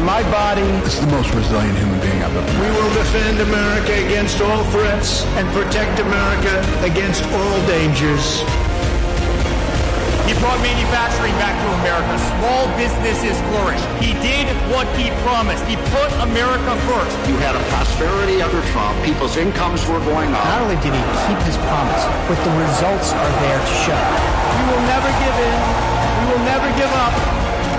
my body. This is the most resilient human being I've ever met. We will defend America against all threats and protect America against all dangers. He brought manufacturing back to America. Small businesses flourished. He did what he promised. He put America first. You had a prosperity under Trump. People's incomes were going up. Not only did he keep his promise, but the results are there to show. We will never give in. We will never give up.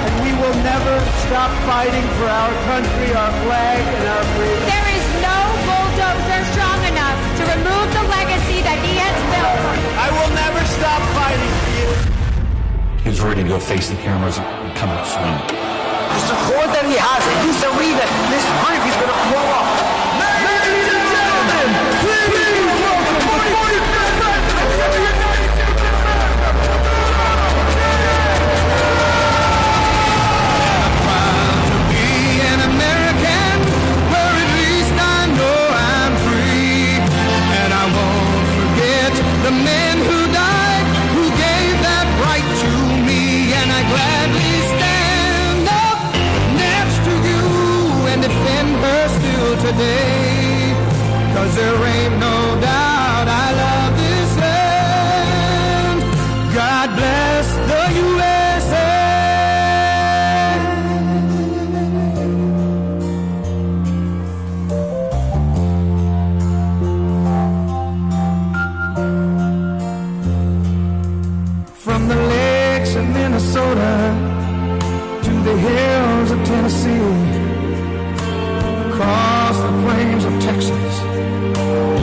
And we will never stop fighting for our country, our flag, and our freedom. There is no bulldozer strong enough to remove the legacy that he has built. I will never stop fighting for you. He's ready to go face the cameras and come out swinging. The support that he has, he's believing that this brief is going to blow up. Ladies and gentlemen, please welcome the 45th President of the United States of America. I'm proud to be an American, where at least I know I'm free. And I won't forget the men who died, who gave that right to me. And I gladly stand up next to you and defend her still today. 'Cause there ain't no doubt I love this land. God bless the USA. From the lakes of Minnesota to the hills of Tennessee, across the plains of Texas,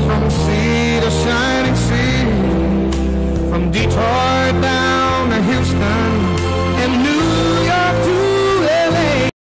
from sea to shining sea, from Detroit down to Houston and New York to LA.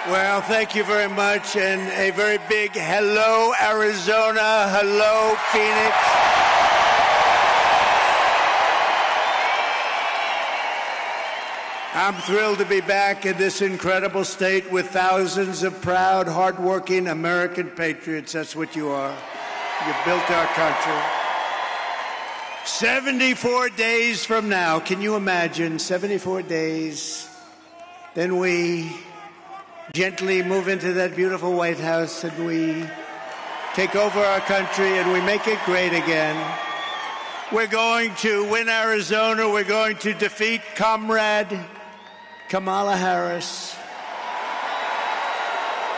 Well, thank you very much, and a very big hello, Arizona, hello, Phoenix. I'm thrilled to be back in this incredible state with thousands of proud, hardworking American patriots. That's what you are. You built our country. 74 days from now, can you imagine? 74 days. Then we gently move into that beautiful White House and we take over our country and we make it great again. We're going to win Arizona. We're going to defeat Comrade Kamala Harris.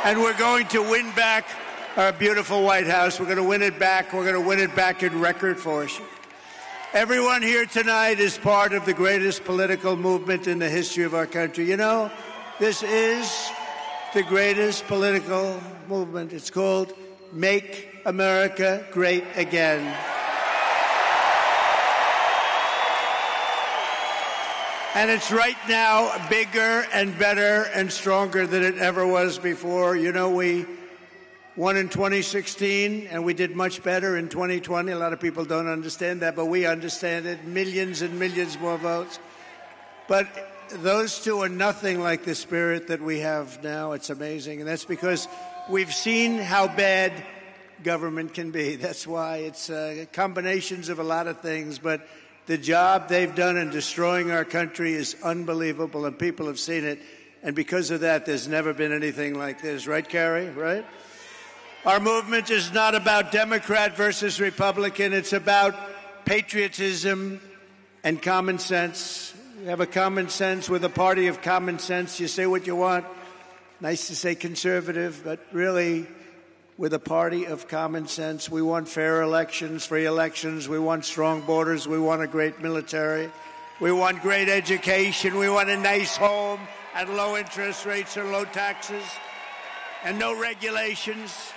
And we're going to win back our beautiful White House. We're going to win it back. We're going to win it back in record force. Everyone here tonight is part of the greatest political movement in the history of our country. You know, this is the greatest political movement. It's called Make America Great Again. And it's right now bigger and better and stronger than it ever was before. You know, we won in 2016, and we did much better in 2020. A lot of people don't understand that, but we understand it. Millions and millions more votes. But those two are nothing like the spirit that we have now. It's amazing. And that's because we've seen how bad government can be. That's why it's combinations of a lot of things. But the job they've done in destroying our country is unbelievable, and people have seen it. And because of that, there's never been anything like this. Right, Carrie? Right? Our movement is not about Democrat versus Republican. It's about patriotism and common sense. We have a common sense. We're the party of common sense. You say what you want. Nice to say conservative, but really, we're the party of common sense. We want fair elections, free elections. We want strong borders. We want a great military. We want great education. We want a nice home at low interest rates or low taxes and no regulations.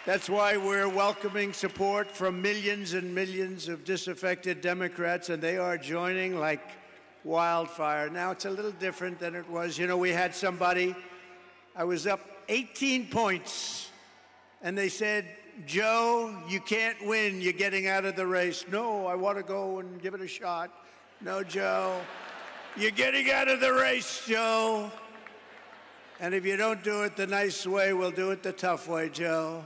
That's why we're welcoming support from millions and millions of disaffected Democrats, and they are joining like wildfire. Now, it's a little different than it was. You know, we had somebody, I was up 18 points, and they said, Joe, you can't win. You're getting out of the race. No, I want to go and give it a shot. No, Joe, you're getting out of the race, Joe. And if you don't do it the nice way, we'll do it the tough way, Joe.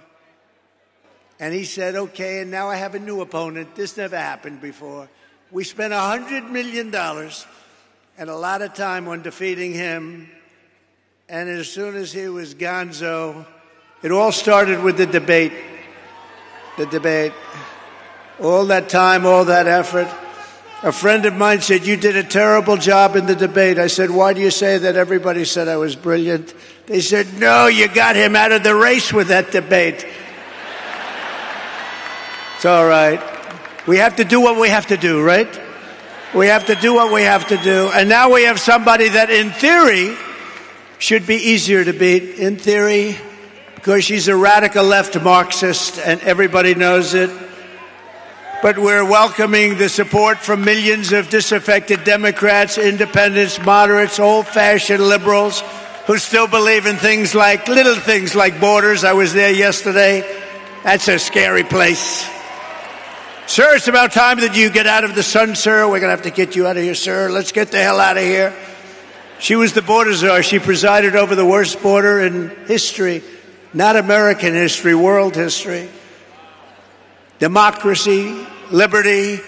And he said, okay, and now I have a new opponent. This never happened before. We spent $100 million and a lot of time on defeating him. And as soon as he was gonzo, it all started with the debate. The debate. All that time, all that effort. A friend of mine said, you did a terrible job in the debate. I said, why do you say that? Everybody said I was brilliant. They said, no, you got him out of the race with that debate. It's all right. We have to do what we have to do, right? We have to do what we have to do. And now we have somebody that, in theory, should be easier to beat. In theory, because she's a radical left Marxist, and everybody knows it. But we're welcoming the support from millions of disaffected Democrats, independents, moderates, old-fashioned liberals who still believe in things like, little things like borders. I was there yesterday. That's a scary place. Sir, it's about time that you get out of the sun, sir. We're going to have to get you out of here, sir. Let's get the hell out of here. She was the border czar. She presided over the worst border in history. Not American history, world history. Democracy, liberty,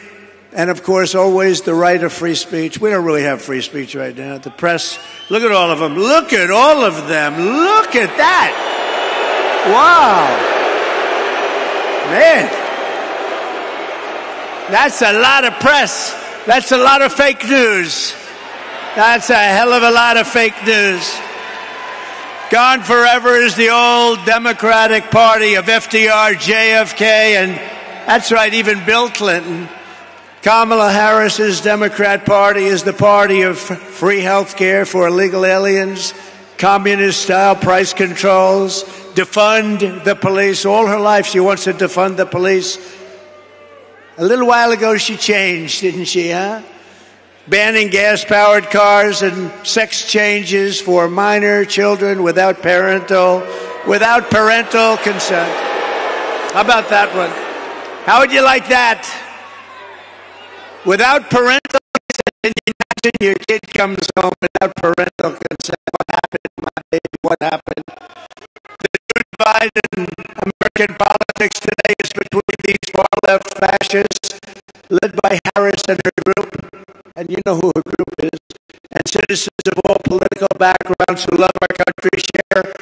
and, of course, always the right of free speech. We don't really have free speech right now. The press, look at all of them. Look at all of them. Look at that. Wow. Man. That's a lot of press. That's a lot of fake news. That's a hell of a lot of fake news. Gone forever is the old Democratic Party of FDR, JFK, and that's right, even Bill Clinton. Kamala Harris's Democrat Party is the party of free health care for illegal aliens, communist-style price controls, defund the police. All her life she wants to defund the police. A little while ago, she changed, didn't she, huh? Banning gas-powered cars and sex changes for minor children without parental consent. How about that one? How would you like that? Without parental consent, can you imagine your kid comes home without parental consent? What happened, my baby? What happened? The new divide in American politics today is between these far-left fascists, led by Harris and her group, and you know who her group is, and citizens of all political backgrounds who love our country, share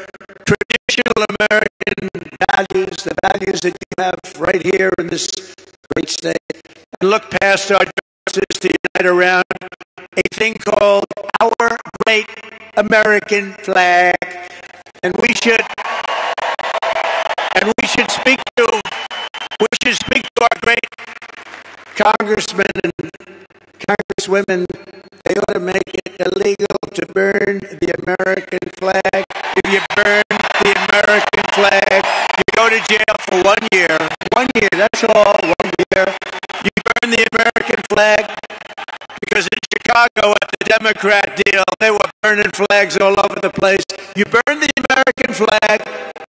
traditional American values, the values that you have right here in this great state, and look past our differences to unite around a thing called our great American flag. And we should speak to our great congressmen and congresswomen. They ought to make it illegal to burn the American flag. If you burn the American flag, you go to jail for 1 year. 1 year, that's all, 1 year. You burn the American flag because in Chicago, Chicago at the Democrat deal, they were burning flags all over the place. You burn the American flag.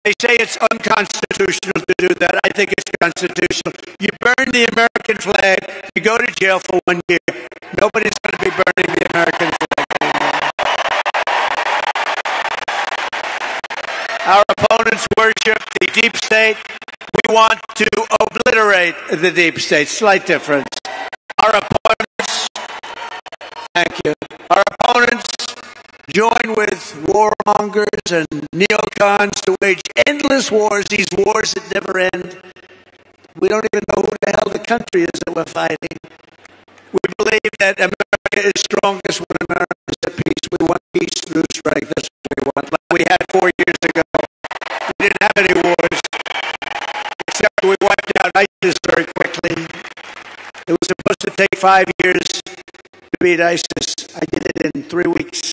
They say it's unconstitutional to do that. I think it's constitutional. You burn the American flag, you go to jail for 1 year. Nobody's going to be burning the American flag anymore. Our opponents worship the deep state. We want to obliterate the deep state. Slight difference. Our opponents, thank you. Our opponents join with warmongers and neocons to wage endless wars, these wars that never end. We don't even know who the hell the country is that we're fighting. We believe that America is strongest when America is at peace. We want peace through strength. That's what we want. Like we had 4 years ago. We didn't have any wars, except we wiped out ISIS very quickly. It was supposed to take 5 years to beat ISIS. I did it in 3 weeks.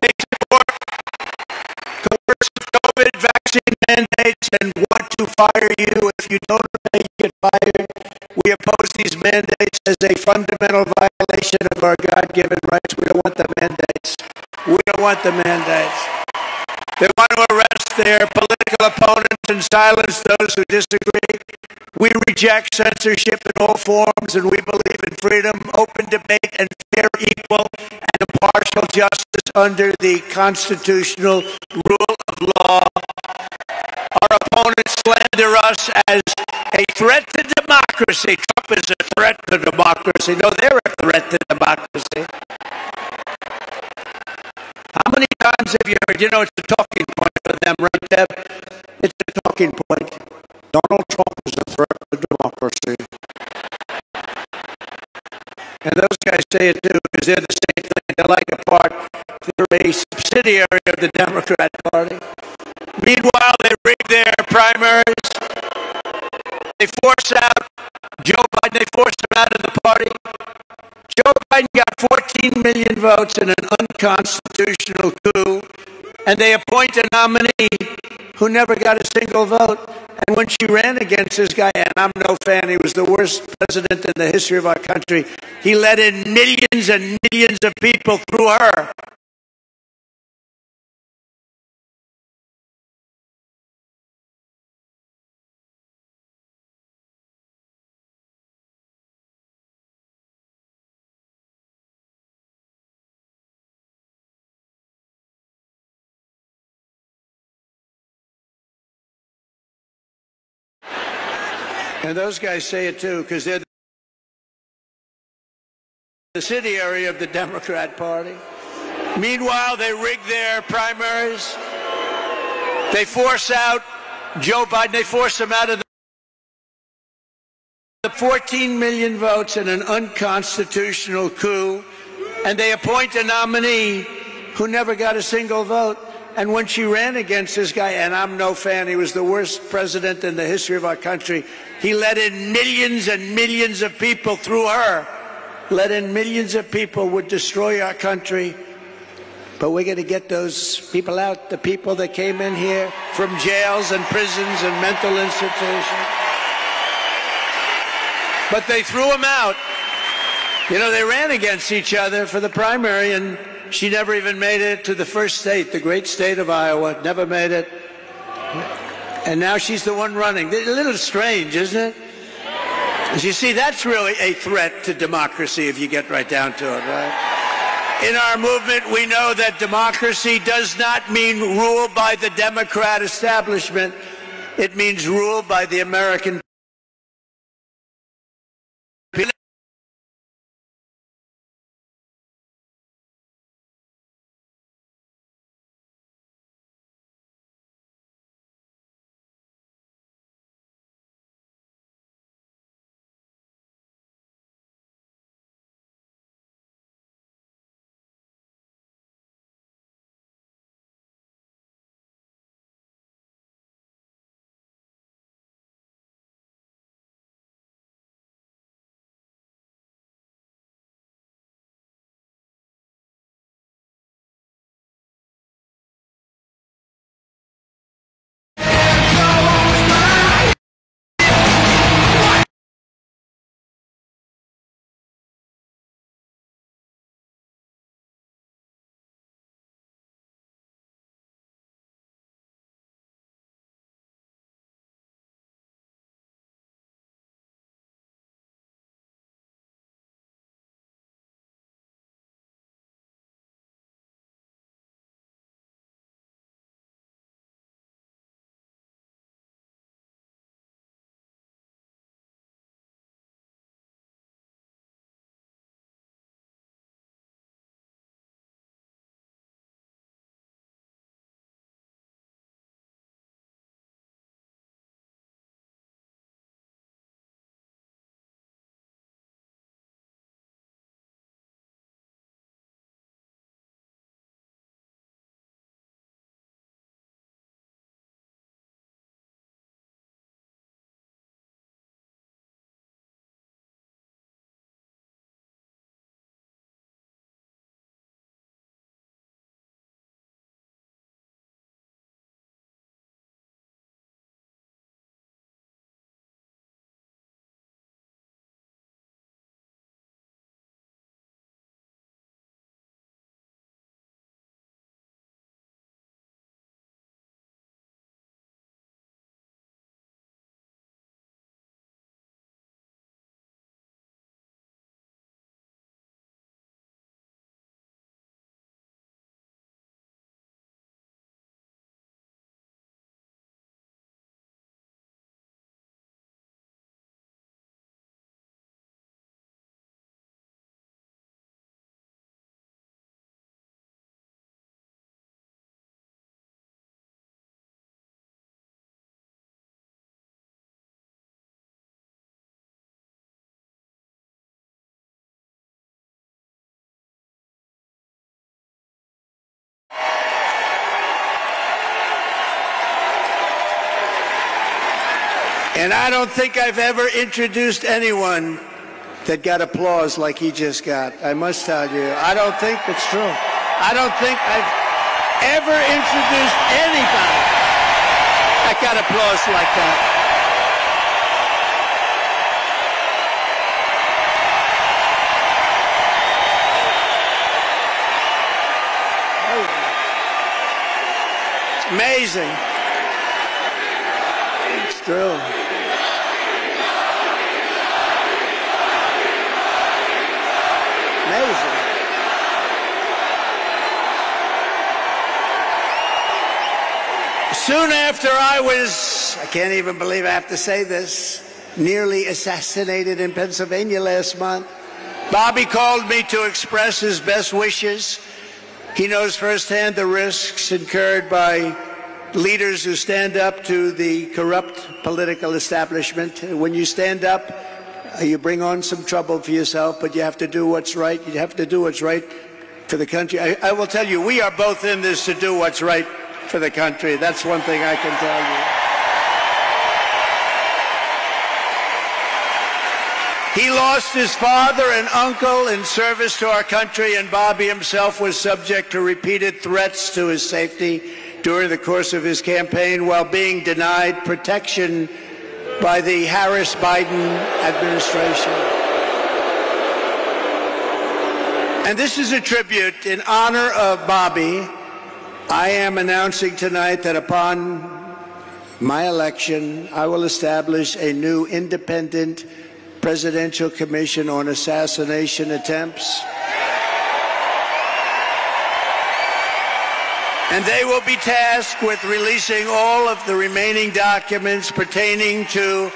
They support coercive COVID vaccine mandates and want to fire you. If you don't obey, you get fired. We oppose these mandates as a fundamental violation of our God-given rights. We don't want the mandates. We don't want the mandates. They want to arrest their political opponents and silence those who disagree. We reject censorship in all forms, and we believe in freedom, open debate, and fair, equal, and impartial justice under the constitutional rule of law. Our opponents slander us as a threat to democracy. Trump is a threat to democracy. No, they're a threat to democracy. How many times have you heard, you know, it's a talking point for them, right, Deb? It's a talking point. Donald Trump is a threat to democracy. And those guys say it too, because they're the same thing. They're like a part, they're a subsidiary of the Democrat Party. Meanwhile, they rig their primaries. They force out Joe Biden, they force him out of the party. Joe Biden got 14 million votes in an unconstitutional coup, and they appoint a nominee who never got a single vote. And when she ran against this guy, and I'm no fan, he was the worst president in the history of our country, he let in millions and millions of people through her. And those guys say it too, because they're the subsidiary of the Democrat Party. Meanwhile, they rig their primaries. They force out Joe Biden. They force him out of the 14 million votes in an unconstitutional coup. And they appoint a nominee who never got a single vote. And when she ran against this guy, and I'm no fan, he was the worst president in the history of our country, he let in millions and millions of people through her. Let in millions of people would destroy our country. But we're going to get those people out, the people that came in here from jails and prisons and mental institutions. But they threw them out. You know, they ran against each other for the primary, and she never even made it to the first state, the great state of Iowa. Never made it. And now she's the one running. A little strange, isn't it? As you see, that's really a threat to democracy if you get right down to it, right? In our movement, we know that democracy does not mean rule by the Democrat establishment. It means rule by the American And I don't think I've ever introduced anyone that got applause like he just got. I must tell you, I don't think it's true. I don't think I've ever introduced anybody that got applause like that. Amazing. It's true. Amazing. Soon after I can't even believe I have to say this, nearly assassinated in Pennsylvania last month, Bobby called me to express his best wishes. He knows firsthand the risks incurred by leaders who stand up to the corrupt political establishment. When you stand up, you bring on some trouble for yourself, but you have to do what's right. You have to do what's right for the country. I will tell you, we are both in this to do what's right for the country. That's one thing I can tell you. He lost his father and uncle in service to our country, and Bobby himself was subject to repeated threats to his safety during the course of his campaign while being denied protection by the Harris-Biden administration. And this is a tribute in honor of Bobby. I am announcing tonight that upon my election, I will establish a new independent Presidential Commission on Assassination Attempts. And they will be tasked with releasing all of the remaining documents pertaining to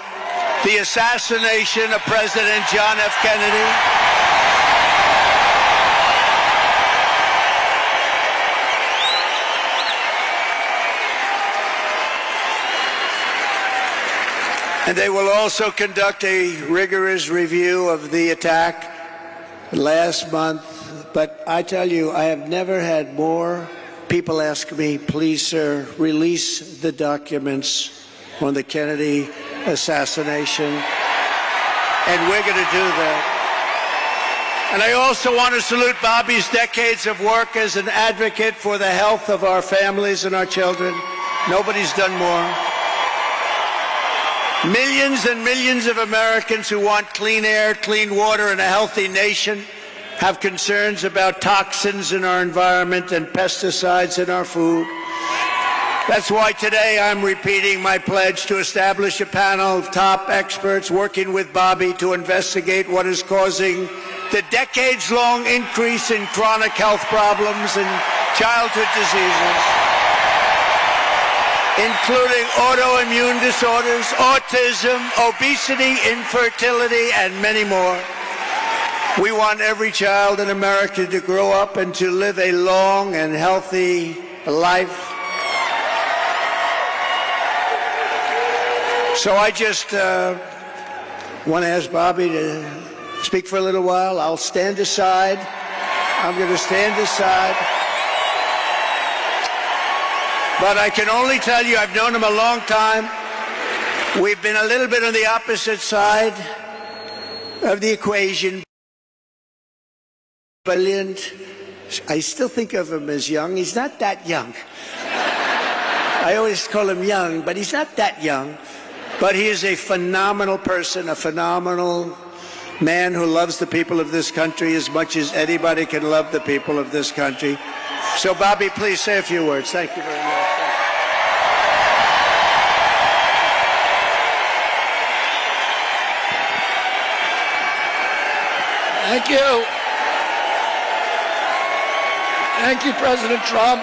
the assassination of President John F. Kennedy. And they will also conduct a rigorous review of the attack last month. But I tell you, I have never had more people ask me, please, sir, release the documents on the Kennedy assassination. And we're going to do that. And I also want to salute Bobby's decades of work as an advocate for the health of our families and our children. Nobody's done more. Millions and millions of Americans who want clean air, clean water, and a healthy nation have concerns about toxins in our environment and pesticides in our food. That's why today I'm repeating my pledge to establish a panel of top experts working with Bobby to investigate what is causing the decades-long increase in chronic health problems and childhood diseases, including autoimmune disorders, autism, obesity, infertility, and many more. We want every child in America to grow up and to live a long and healthy life. So I just want to ask Bobby to speak for a little while. I'll stand aside. I'm going to stand aside. But I can only tell you, I've known him a long time. We've been a little bit on the opposite side of the equation. Brilliant. I still think of him as young. He's not that young. I always call him young, but he's not that young. But he is a phenomenal person, a phenomenal man who loves the people of this country as much as anybody can love the people of this country. So, Bobby, please say a few words. Thank you very much. Thank you. Thank you, President Trump.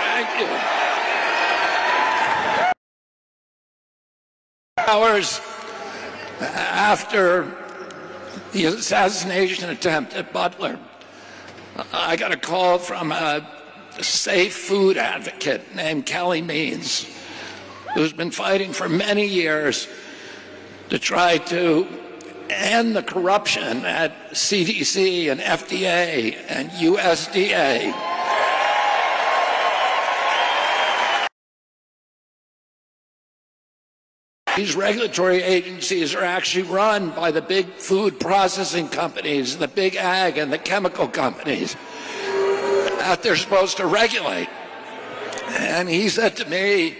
Thank you. Hours after the assassination attempt at Butler, I got a call from a safe food advocate named Kelly Means, who's been fighting for many years to try to end the corruption at CDC and FDA and USDA. These regulatory agencies are actually run by the big food processing companies, the big ag and the chemical companies that they're supposed to regulate. And he said to me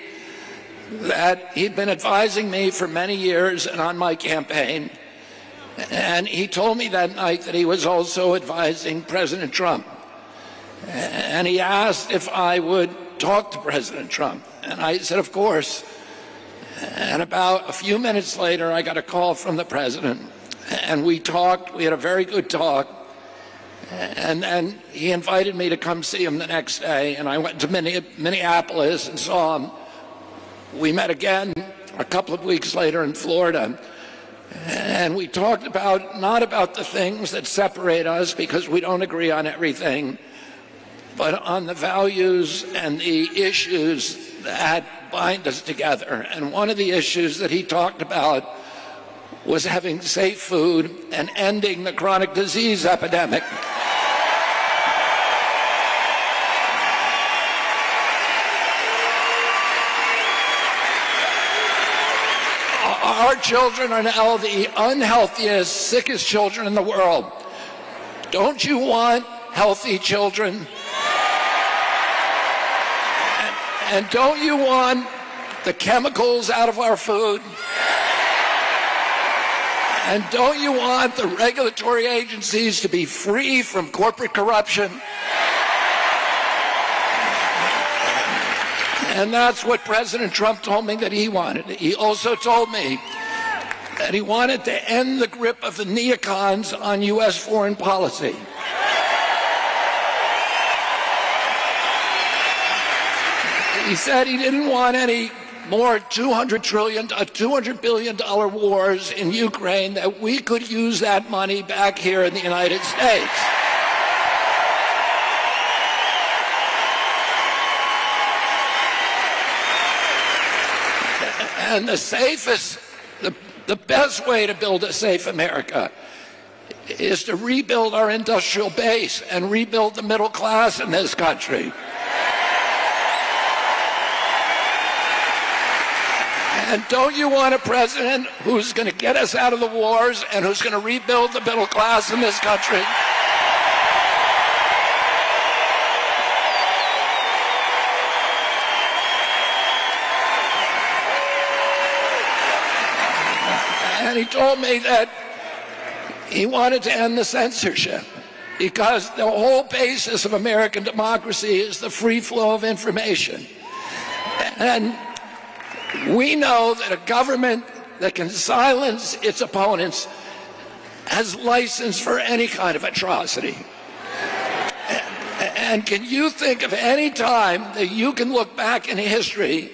that he'd been advising me for many years and on my campaign. And he told me that night that he was also advising President Trump. And he asked if I would talk to President Trump. And I said, of course. And about a few minutes later, I got a call from the president. And we talked. We had a very good talk. And he invited me to come see him the next day. And I went to Minneapolis and saw him. We met again a couple of weeks later in Florida. And we talked about, not about the things that separate us because we don't agree on everything, but on the values and the issues that bind us together. And one of the issues that he talked about was having safe food and ending the chronic disease epidemic. Our children are now the unhealthiest, sickest children in the world. Don't you want healthy children? And don't you want the chemicals out of our food? And don't you want the regulatory agencies to be free from corporate corruption? And that's what President Trump told me that he wanted. He also told me that he wanted to end the grip of the neocons on U.S. foreign policy. He said he didn't want any more $200 billion wars in Ukraine, that we could use that money back here in the United States. And the safest, the best way to build a safe America is to rebuild our industrial base and rebuild the middle class in this country. And don't you want a president who's going to get us out of the wars and who's going to rebuild the middle class in this country? And he told me that he wanted to end the censorship because the whole basis of American democracy is the free flow of information. And we know that a government that can silence its opponents has license for any kind of atrocity. And can you think of any time that you can look back in history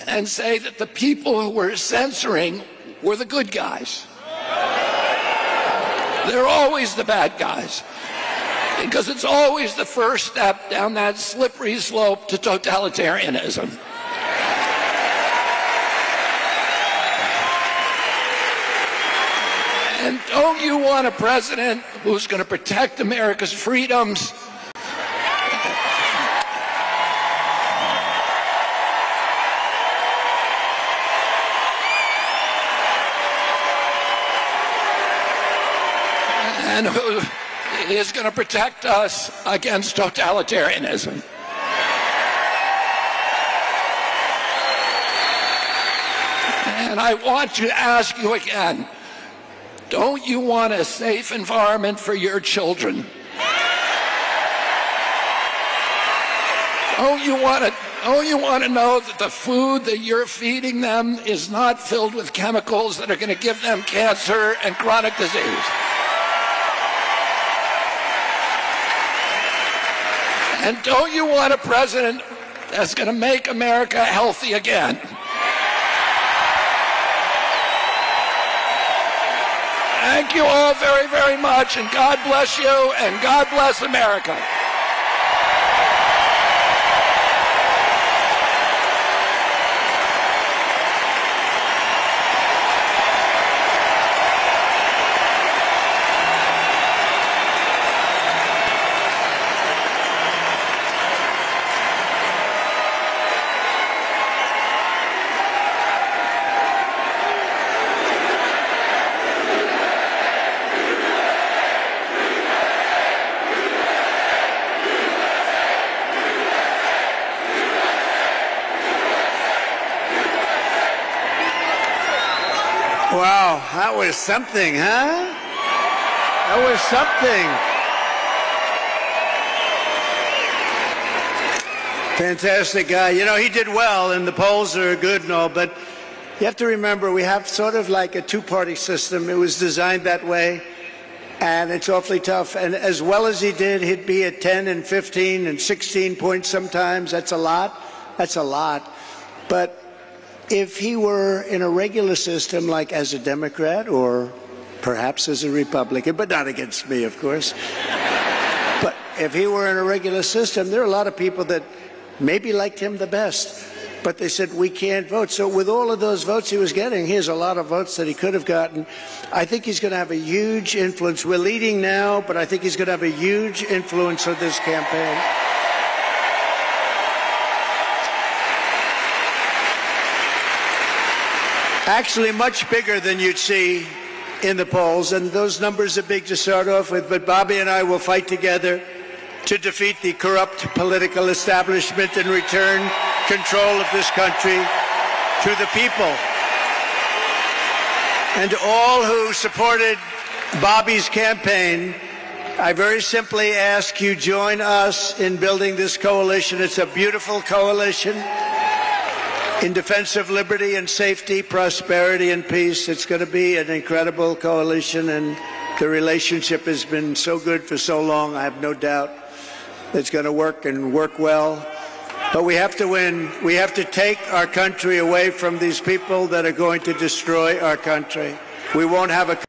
and say that the people who were censoring were the good guys? They're always the bad guys, because it's always the first step down that slippery slope to totalitarianism. And don't you want a president who's going to protect America's freedoms? And who is going to protect us against totalitarianism? And I want to ask you again, don't you want a safe environment for your children? Don't you want to know that the food that you're feeding them is not filled with chemicals that are going to give them cancer and chronic disease? And don't you want a president that's going to make America healthy again? Thank you all very, very much, and God bless you, and God bless America. that was something, huh? That was something. Fantastic guy. You know, he did well, and the polls are good and all, but you have to remember we have sort of like a two-party system. It was designed that way, and it's awfully tough. And as well as he did, he'd be at 10 and 15 and 16 points sometimes. That's a lot. That's a lot. But if he were in a regular system, like as a Democrat or perhaps as a Republican, but not against me, of course. But if he were in a regular system, there are a lot of people that maybe liked him the best, but they said, we can't vote. So with all of those votes he was getting, here's a lot of votes that he could have gotten. I think he's going to have a huge influence. We're leading now, but I think he's going to have a huge influence on this campaign. Actually, much bigger than you'd see in the polls, and those numbers are big to start off with, but Bobby and I will fight together to defeat the corrupt political establishment and return control of this country to the people. And to all who supported Bobby's campaign, I very simply ask you join us in building this coalition. It's a beautiful coalition in defense of liberty and safety, prosperity and peace. It's going to be an incredible coalition, and the relationship has been so good for so long. I have no doubt it's going to work and work well. But we have to win. We have to take our country away from these people that are going to destroy our country. We won't have a country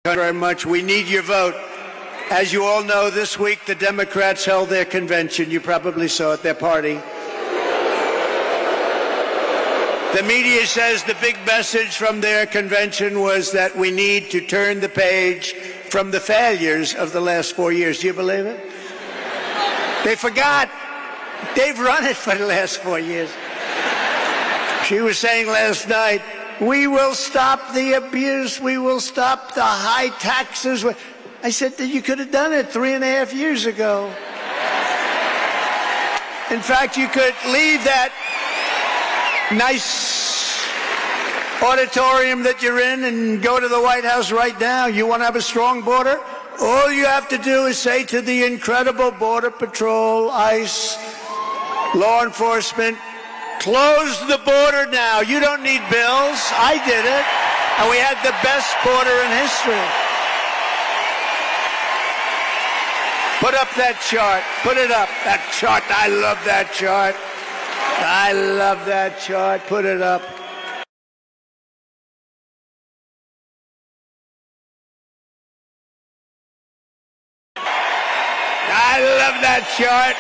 very much. We need your vote. As you all know, this week the Democrats held their convention. You probably saw it, their party. The media says the big message from their convention was that we need to turn the page from the failures of the last 4 years. Do you believe it? They forgot. They've run it for the last 4 years. She was saying last night, we will stop the abuse. We will stop the high taxes. I said that you could have done it 3.5 years ago. In fact, you could leave that nice auditorium that you're in and go to the White House right now. You want to have a strong border? All you have to do is say to the incredible Border Patrol, ICE, law enforcement, close the border now. You don't need bills. I did it. And we had the best border in history. Put up that chart. Put it up. That chart. I love that chart. I love that chart. Put it up. I love that chart.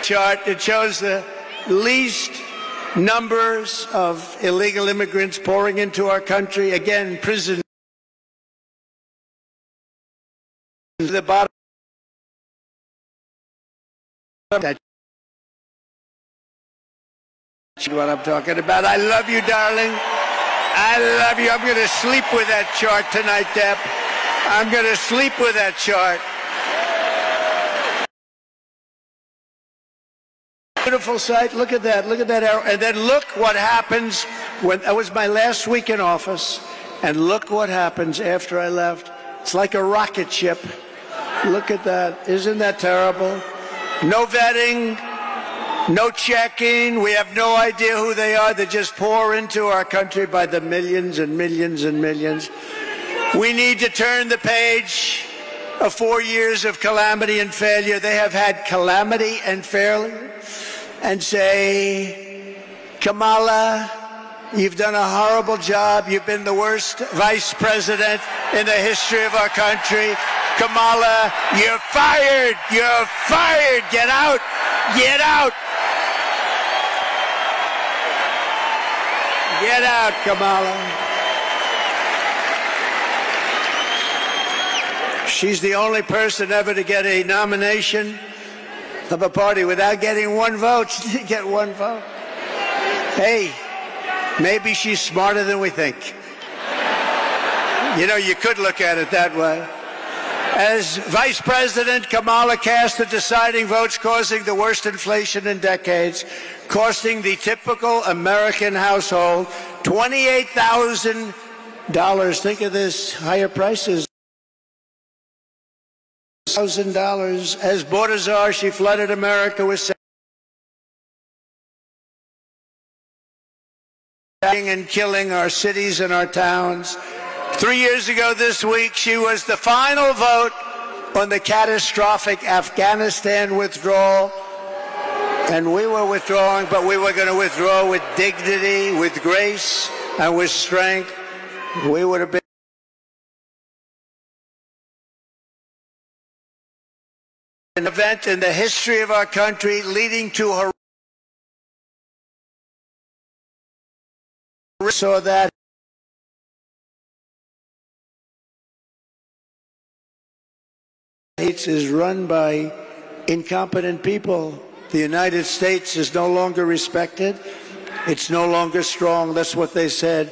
Chart that shows the least numbers of illegal immigrants pouring into our country. Again, prison. The bottom. That's what I'm talking about. I love you, darling. I love you. I'm going to sleep with that chart tonight, Deb. I'm going to sleep with that chart. Beautiful sight. Look at that. Look at that arrow. And then look what happens when that was my last week in office. And look what happens after I left. It's like a rocket ship. Look at that. Isn't that terrible? No vetting, no checking. We have no idea who they are. They just pour into our country by the millions and millions and millions. We need to turn the page of 4 years of calamity and failure. They have had calamity and failure. And say, Kamala, you've done a horrible job. You've been the worst vice president in the history of our country. Kamala, you're fired. You're fired. Get out. Get out. Get out, Kamala. She's the only person ever to get a nomination of a party without getting one vote. She didn't get one vote. Hey, maybe she's smarter than we think. You know, you could look at it that way. As Vice President, Kamala cast the deciding votes, causing the worst inflation in decades, costing the typical American household $28,000. Think of this, higher prices. $1,000. As border czar, she flooded America with and killing our cities and our towns. 3 years ago this week, she was the final vote on the catastrophic Afghanistan withdrawal. And we were withdrawing, but we were going to withdraw with dignity, with grace, and with strength. We would have been an event in the history of our country leading to her. So that is run by incompetent people. The United States is no longer respected. It's no longer strong. That's what they said.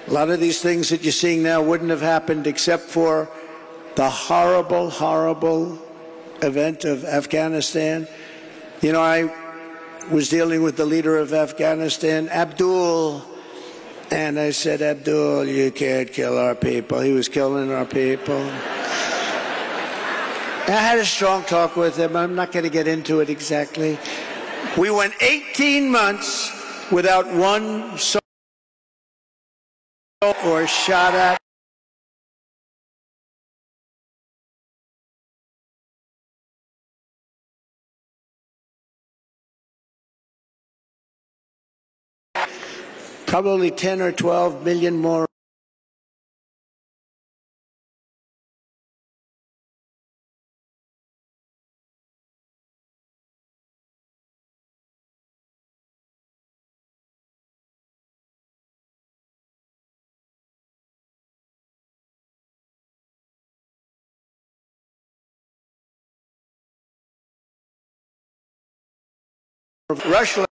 A lot of these things that you're seeing now wouldn't have happened except for the horrible, horrible event of Afghanistan. You know, I was dealing with the leader of Afghanistan, Abdul, and I said, Abdul, you can't kill our people. He was killing our people. I had a strong talk with him. I'm not going to get into it exactly. We went 18 months without one soldier or shot at. Probably 10 or 12 million more. Russia.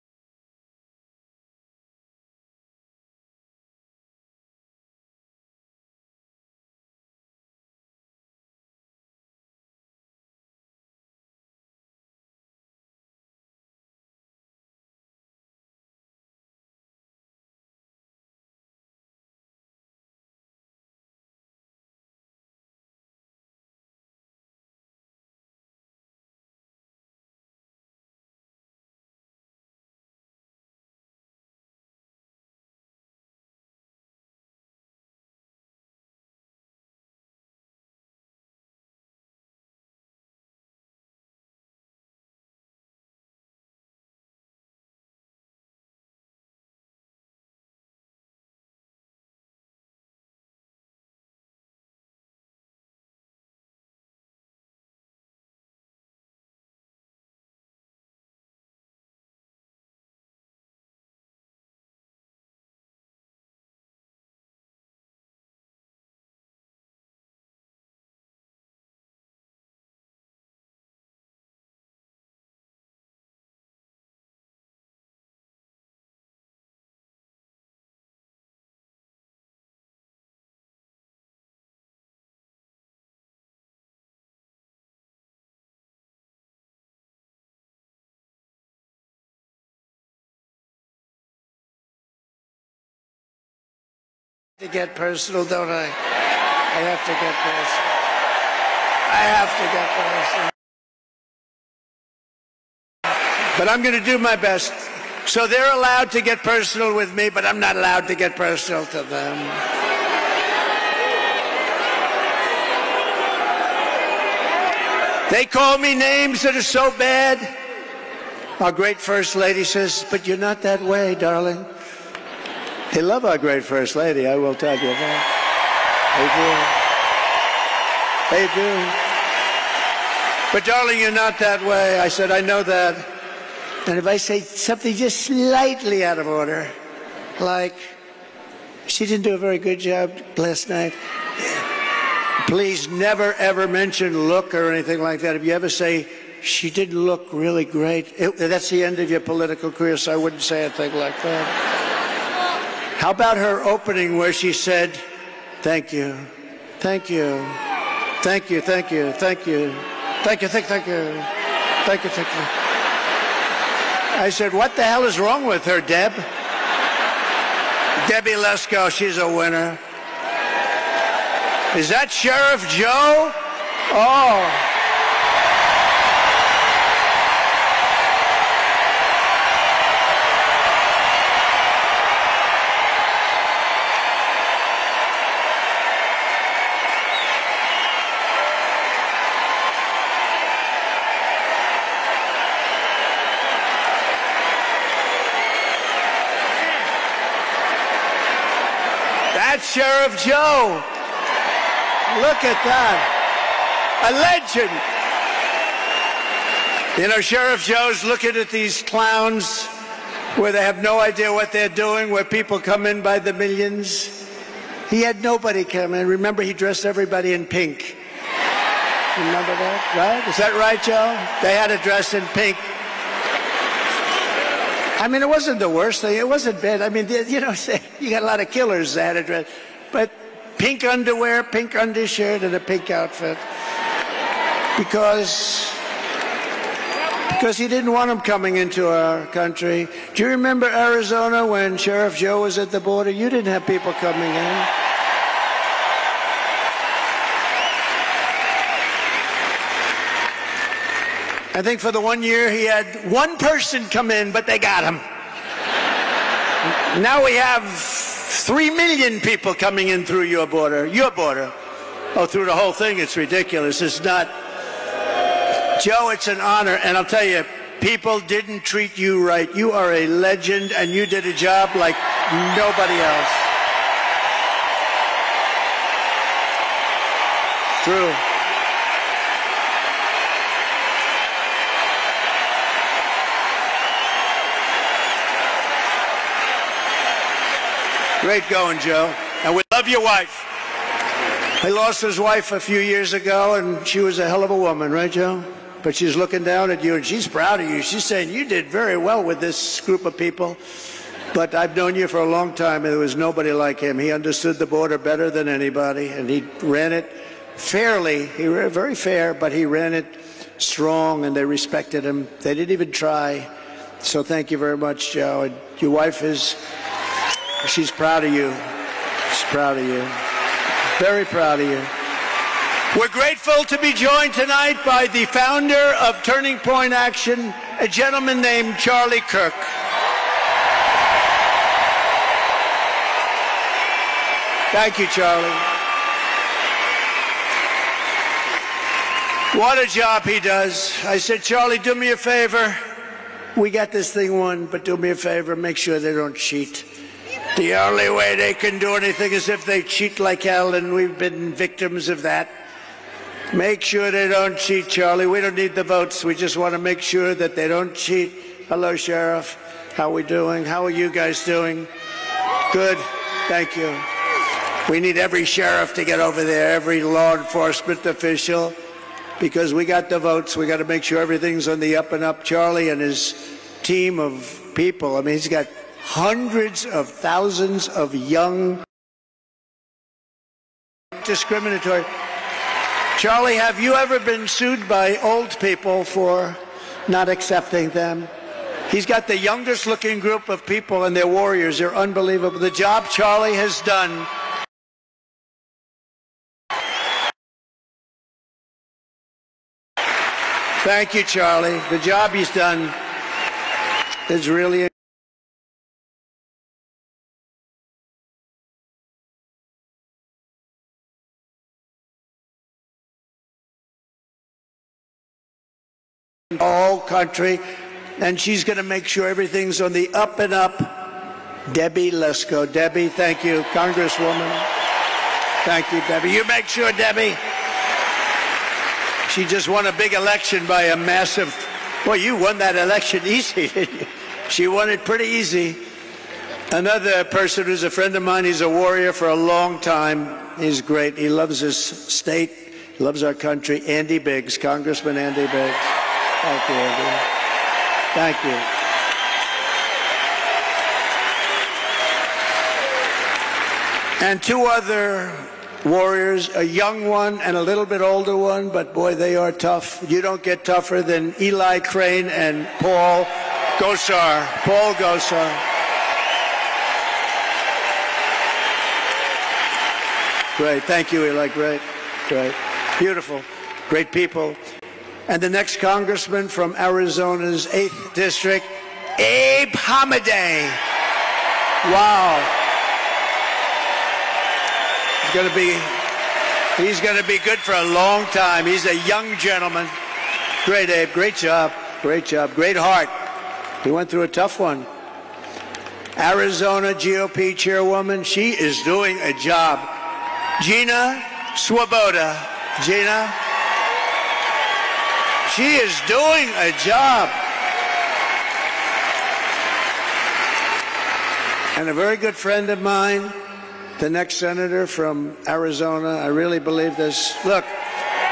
To get personal, don't I? I have to get personal. I have to get personal. But I'm going to do my best. So they're allowed to get personal with me, but I'm not allowed to get personal to them. They call me names that are so bad. Our great First Lady says, but you're not that way, darling. They love our great First Lady, I will tell you that. They do. But darling, you're not that way. I said, I know that. And if I say something just slightly out of order, like, she didn't do a very good job last night, please never ever mention look or anything like that. If you ever say, she didn't look really great, that's the end of your political career, so I wouldn't say a thing like that. How about her opening where she said, thank you, thank you, Thank you, thank you, thank you. Thank you, thank you. Thank you, thank you. I said, what the hell is wrong with her, Deb? Debbie Lesko, she's a winner. Is that Sheriff Joe? Oh. That's Sheriff Joe. Look at that. A legend. You know, Sheriff Joe's looking at these clowns where they have no idea what they're doing, where people come in by the millions. He had nobody come in. Remember, he dressed everybody in pink. Remember that, right? Is that right, Joe? They had to dress in pink. I mean, it wasn't the worst thing. It wasn't bad. I mean, you know, you got a lot of killers that had a dress. But pink underwear, pink undershirt, and a pink outfit. Because he didn't want them coming into our country. Do you remember Arizona when Sheriff Joe was at the border? You didn't have people coming in. I think for the 1 year he had one person come in, but they got him. Now we have 3 million people coming in through your border. Your border. Oh, through the whole thing, it's ridiculous. It's not. Joe, it's an honor. And I'll tell you, people didn't treat you right. You are a legend, and you did a job like nobody else. True. Great going, Joe. And we love your wife. He lost his wife a few years ago, and she was a hell of a woman, right, Joe? But she's looking down at you, and she's proud of you. She's saying, you did very well with this group of people. But I've known you for a long time, and there was nobody like him. He understood the border better than anybody, and he ran it fairly. He ran very fair, but he ran it strong, and they respected him. They didn't even try. So thank you very much, Joe. And your wife is... she's proud of you. She's proud of you. Very proud of you. We're grateful to be joined tonight by the founder of Turning Point Action, a gentleman named Charlie Kirk. Thank you, Charlie. What a job he does. I said, Charlie, do me a favor. We got this thing won, but do me a favor, make sure they don't cheat. The only way they can do anything is if they cheat like hell, and we've been victims of that. Make sure they don't cheat, Charlie. We don't need the votes. We just want to make sure that they don't cheat. Hello, Sheriff. How we doing? How are you guys doing? Good. Thank you. We need every sheriff to get over there, every law enforcement official, because we got the votes. We got to make sure everything's on the up and up. Charlie and his team of people, I mean, he's got hundreds of thousands of young, discriminatory. Charlie, have you ever been sued by old people for not accepting them? He's got the youngest looking group of people, and they're warriors. They're unbelievable. The job Charlie has done. Thank you, Charlie. The job he's done is really the whole country, and she's going to make sure everything's on the up and up. Debbie Lesko. Debbie, thank you. Congresswoman. Thank you, Debbie. You make sure, Debbie. She just won a big election by a massive... Well, you won that election easy, didn't you? She won it pretty easy. Another person who's a friend of mine, he's a warrior for a long time. He's great. He loves his state. He loves our country. Andy Biggs, Congressman Andy Biggs. Thank you, Andy. Thank you. And two other warriors, a young one and a little bit older one, but boy, they are tough. You don't get tougher than Eli Crane and Paul Gosar. Paul Gosar. Great. Thank you, Eli. Great. Great. Beautiful. Great people. And the next congressman from Arizona's 8th District, Abe Hamadeh. Wow. He's going to be good for a long time. He's a young gentleman. Great, Abe. Great job. Great job. Great heart. He went through a tough one. Arizona GOP chairwoman, she is doing a job. Gina Swoboda. Gina. She is doing a job. And a very good friend of mine, the next senator from Arizona, I really believe this. Look,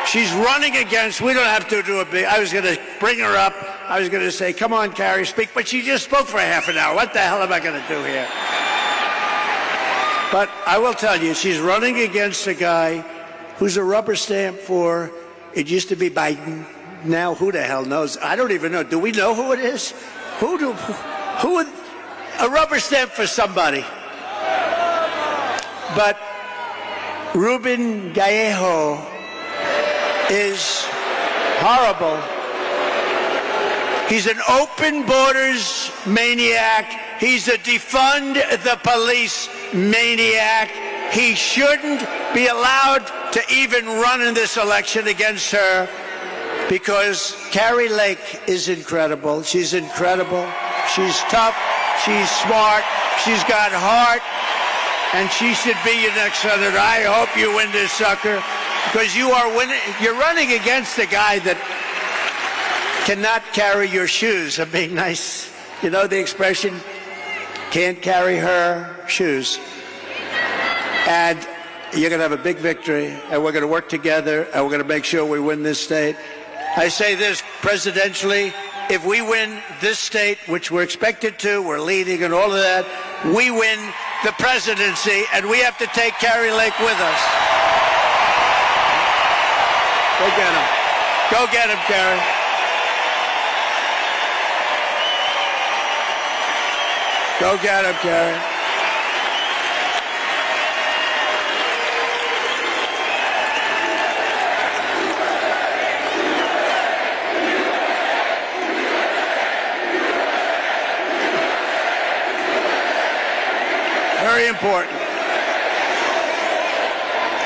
she's running against, we don't have to do a big, I was going to bring her up. I was going to say, come on, Carrie, speak. But she just spoke for a half an hour. What the hell am I going to do here? But I will tell you, she's running against a guy who's a rubber stamp for, it used to be Biden. Now, who the hell knows? I don't even know. Do we know who it is? Who a rubber stamp for somebody. But Ruben Gallejo is horrible. He's an open borders maniac. He's a defund the police maniac. He shouldn't be allowed to even run in this election against her because Carrie Lake is incredible. She's incredible. She's tough. She's smart. She's got heart. And she should be your next senator. I hope you win this sucker because you are winning. You're running against a guy that cannot carry your shoes. I'm being nice. You know the expression, can't carry her shoes. And you're going to have a big victory, and we're going to work together, and we're going to make sure we win this state. I say this presidentially, if we win this state, which we're expected to, we're leading and all of that, we win the presidency, and we have to take Carrie Lake with us. Go get him. Go get him, Carrie. Go get him, Carrie. Very important.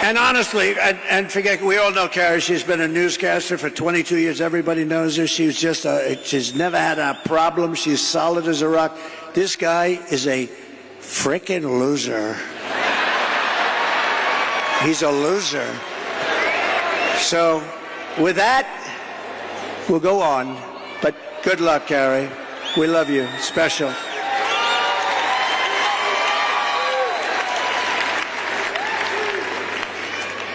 And honestly, and forget, we all know Carrie. She's been a newscaster for 22 years. Everybody knows her. She's just she's never had a problem. She's solid as a rock. This guy is a frickin' loser. He's a loser. So with that, we'll go on. But good luck, Carrie. We love you. Special.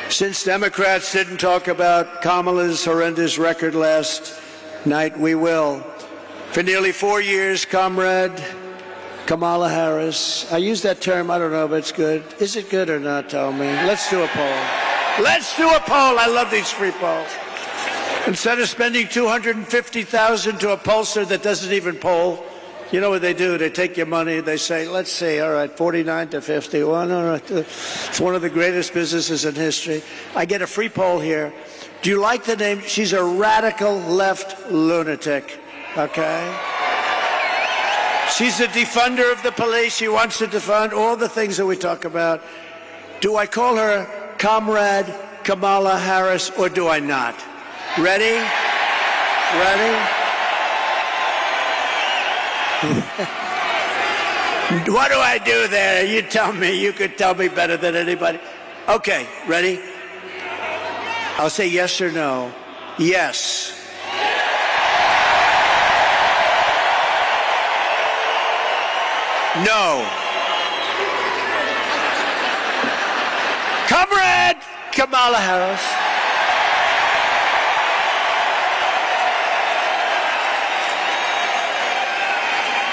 Since Democrats didn't talk about Kamala's horrendous record last night, we will. For nearly 4 years, Comrade Kamala Harris, I use that term, I don't know if it's good. Is it good or not, tell me? Let's do a poll. Let's do a poll. I love these free polls. Instead of spending $250,000 to a pollster that doesn't even poll, you know what they do? They take your money, they say, let's see, all right, 49 to 51. All right. It's one of the greatest businesses in history. I get a free poll here. Do you like the name? She's a radical left lunatic, okay? She's a defunder of the police. She wants to defund all the things that we talk about. Do I call her Comrade Kamala Harris or do I not? Ready? Ready? What do I do there? You tell me. You could tell me better than anybody. Okay, ready? I'll say yes or no. Yes. No. Comrade Kamala Harris.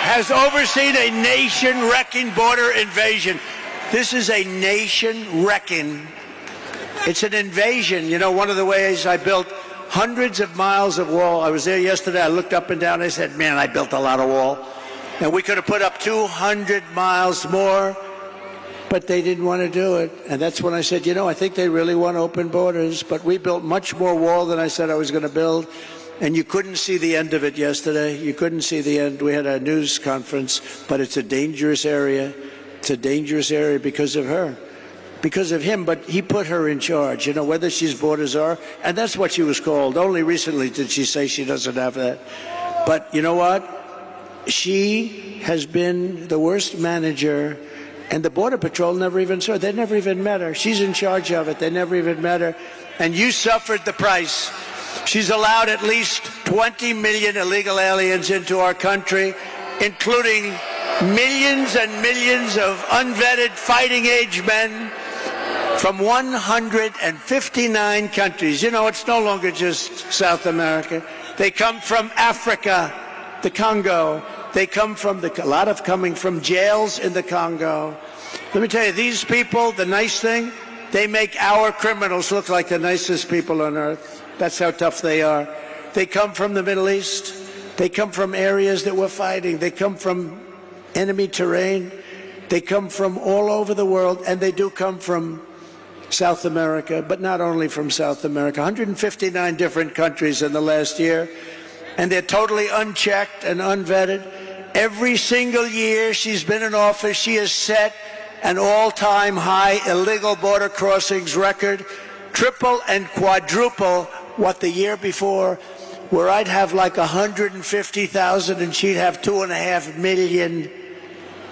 Has overseen a nation-wrecking border invasion. This is a nation-wrecking It's an invasion. You know, one of the ways I built hundreds of miles of wall. I was there yesterday. I looked up and down. I said, man, I built a lot of wall. And we could have put up 200 miles more, but they didn't want to do it. And that's when I said, you know, I think they really want open borders. But we built much more wall than I said I was going to build. And you couldn't see the end of it yesterday. You couldn't see the end. We had a news conference, but it's a dangerous area. It's a dangerous area because of her, because of him. But he put her in charge, you know, whether she's borders are. And that's what she was called. Only recently did she say she doesn't have that. But you know what? She has been the worst manager. And the Border Patrol never even saw her. They never even met her. She's in charge of it. They never even met her. And you suffered the price. She's allowed at least 20 million illegal aliens into our country, including millions and millions of unvetted fighting-age men from 159 countries. You know, it's no longer just South America. They come from Africa, the Congo. They come from a lot of coming from jails in the Congo. Let me tell you, these people, the nice thing, they make our criminals look like the nicest people on earth. That's how tough they are. They come from the Middle East. They come from areas that we're fighting. They come from enemy terrain. They come from all over the world, and they do come from South America, but not only from South America. 159 different countries in the last year, and they're totally unchecked and unvetted. Every single year she's been in office, she has set an all-time high illegal border crossings record, triple and quadruple what the year before, where I'd have like 150,000 and she'd have 2.5 million.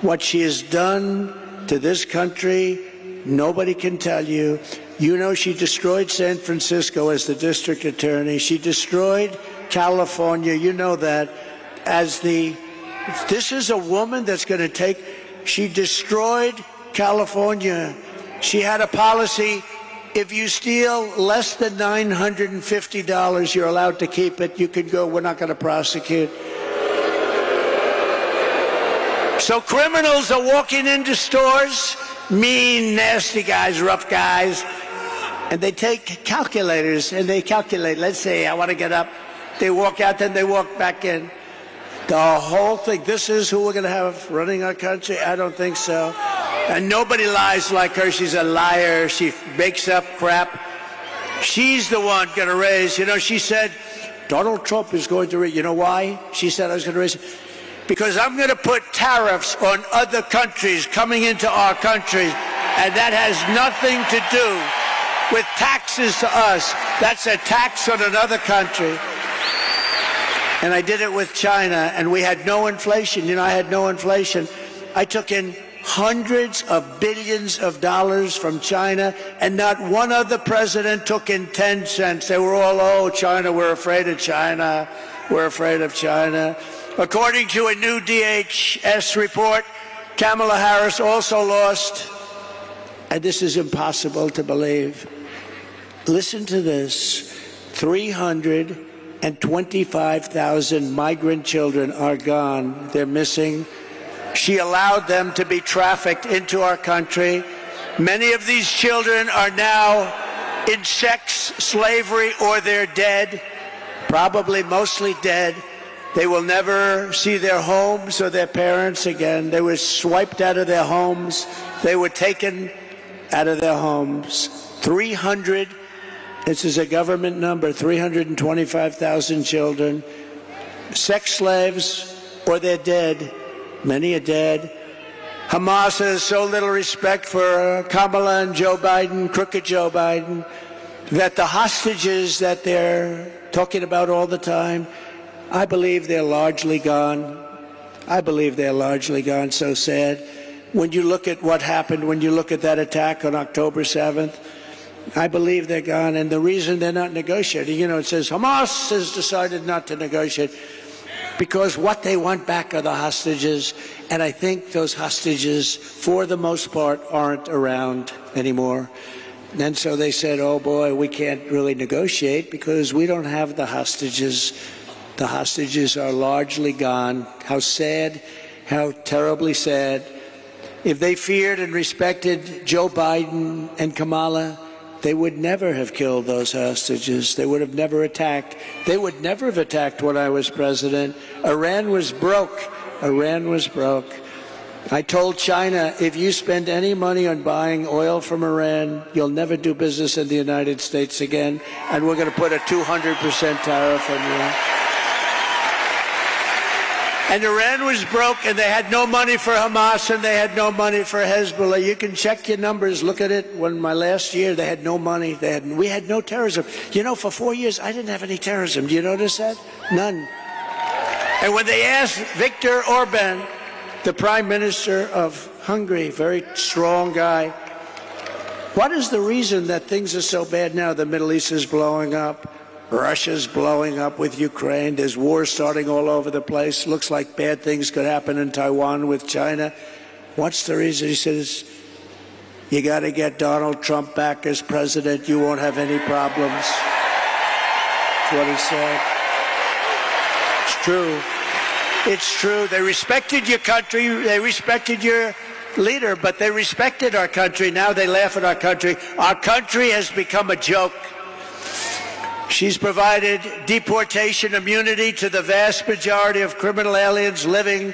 What she has done to this country, nobody can tell you. You know, she destroyed San Francisco as the district attorney. She destroyed California. You know that. This is a woman that's going to take. She destroyed California. She had a policy. If you steal less than $950, you're allowed to keep it. You can go. We're not going to prosecute. So criminals are walking into stores, mean, nasty guys, rough guys, and they take calculators and they calculate. Let's say I want to get up. They walk out, then they walk back in. The whole thing. This is who we're going to have running our country? I don't think so. And nobody lies like her. She's a liar. She makes up crap. She's the one going to raise. You know, she said, Donald Trump is going to raise. You know why? She said I was going to raise it. Because I'm going to put tariffs on other countries coming into our country. And that has nothing to do with taxes to us. That's a tax on another country. And I did it with China, and we had no inflation. You know, I had no inflation. I took in hundreds of billions of dollars from China, and not one other president took in 10 cents. They were all, oh, China, we're afraid of China. We're afraid of China. According to a new DHS report, Kamala Harris also lost, and this is impossible to believe. Listen to this. 325,000 migrant children are gone. They're missing. She allowed them to be trafficked into our country. Many of these children are now in sex slavery, or they're dead, probably mostly dead. They will never see their homes or their parents again. They were swiped out of their homes. They were taken out of their homes. This is a government number, 325,000 children, sex slaves, or they're dead. Many are dead. Hamas has so little respect for Kamala and Joe Biden, crooked Joe Biden, that the hostages that they're talking about all the time, I believe they're largely gone. I believe they're largely gone. So sad. When you look at what happened, when you look at that attack on October 7th, I believe they're gone. And the reason they're not negotiating, you know, it says Hamas has decided not to negotiate because what they want back are the hostages. And I think those hostages, for the most part, aren't around anymore. And so they said, oh boy, we can't really negotiate because we don't have the hostages. The hostages are largely gone. How sad, how terribly sad. If they feared and respected Joe Biden and Kamala, they would never have killed those hostages. They would have never attacked. They would never have attacked when I was president. Iran was broke. Iran was broke. I told China, if you spend any money on buying oil from Iran, you'll never do business in the United States again, and we're going to put a 200% tariff on you. And Iran was broke, and they had no money for Hamas, and they had no money for Hezbollah. You can check your numbers. Look at it. When my last year, they had no money. We had no terrorism. You know, for 4 years, I didn't have any terrorism. Do you notice that? None. And when they asked Viktor Orban, the Prime Minister of Hungary, very strong guy, what is the reason that things are so bad now? The Middle East is blowing up. Russia's blowing up with Ukraine. There's wars starting all over the place. Looks like bad things could happen in Taiwan with China. What's the reason? He says, you got to get Donald Trump back as president. You won't have any problems. That's what he said. It's true. It's true. They respected your country. They respected your leader, but they respected our country. Now they laugh at our country. Our country has become a joke. She's provided deportation immunity to the vast majority of criminal aliens living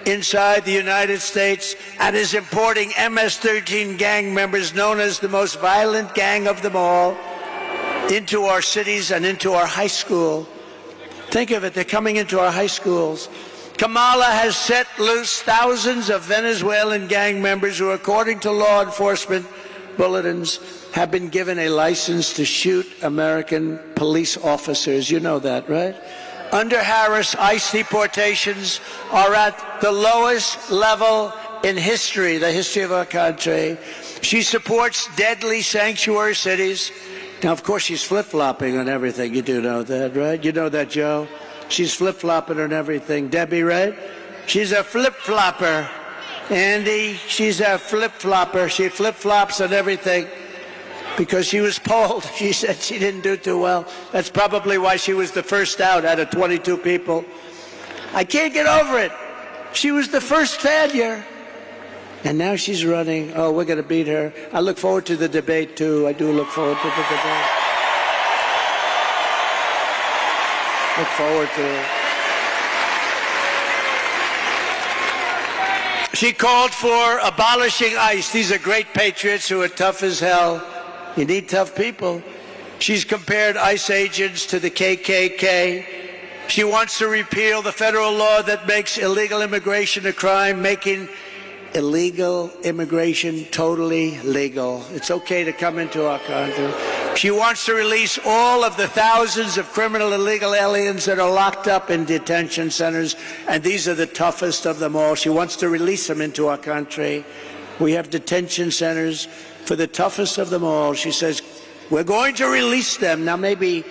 inside the United States and is importing MS-13 gang members, known as the most violent gang of them all, into our cities and into our high school. Think of it, they're coming into our high schools. Kamala has set loose thousands of Venezuelan gang members who, according to law enforcement bulletins, have been given a license to shoot American police officers. You know that, right? Under Harris, ICE deportations are at the lowest level in history, the history of our country. She supports deadly sanctuary cities. Now, of course, she's flip-flopping on everything. You do know that, right? You know that, Joe? She's flip-flopping on everything. Debbie, right? She's a flip-flopper. Andy, she's a flip-flopper. She flip-flops on everything because she was polled. She said she didn't do too well. That's probably why she was the first out of 22 people. I can't get over it. She was the first failure. And now she's running. Oh, we're going to beat her. I look forward to the debate, too. I do look forward to the debate. Look forward to it. She called for abolishing ICE. These are great patriots who are tough as hell. You need tough people. She's compared ICE agents to the KKK. She wants to repeal the federal law that makes illegal immigration a crime, making illegal immigration totally legal. It's okay to come into our country. She wants to release all of the thousands of criminal illegal aliens that are locked up in detention centers, and these are the toughest of them all. She wants to release them into our country. We have detention centers for the toughest of them all. She says, we're going to release them. Now, maybe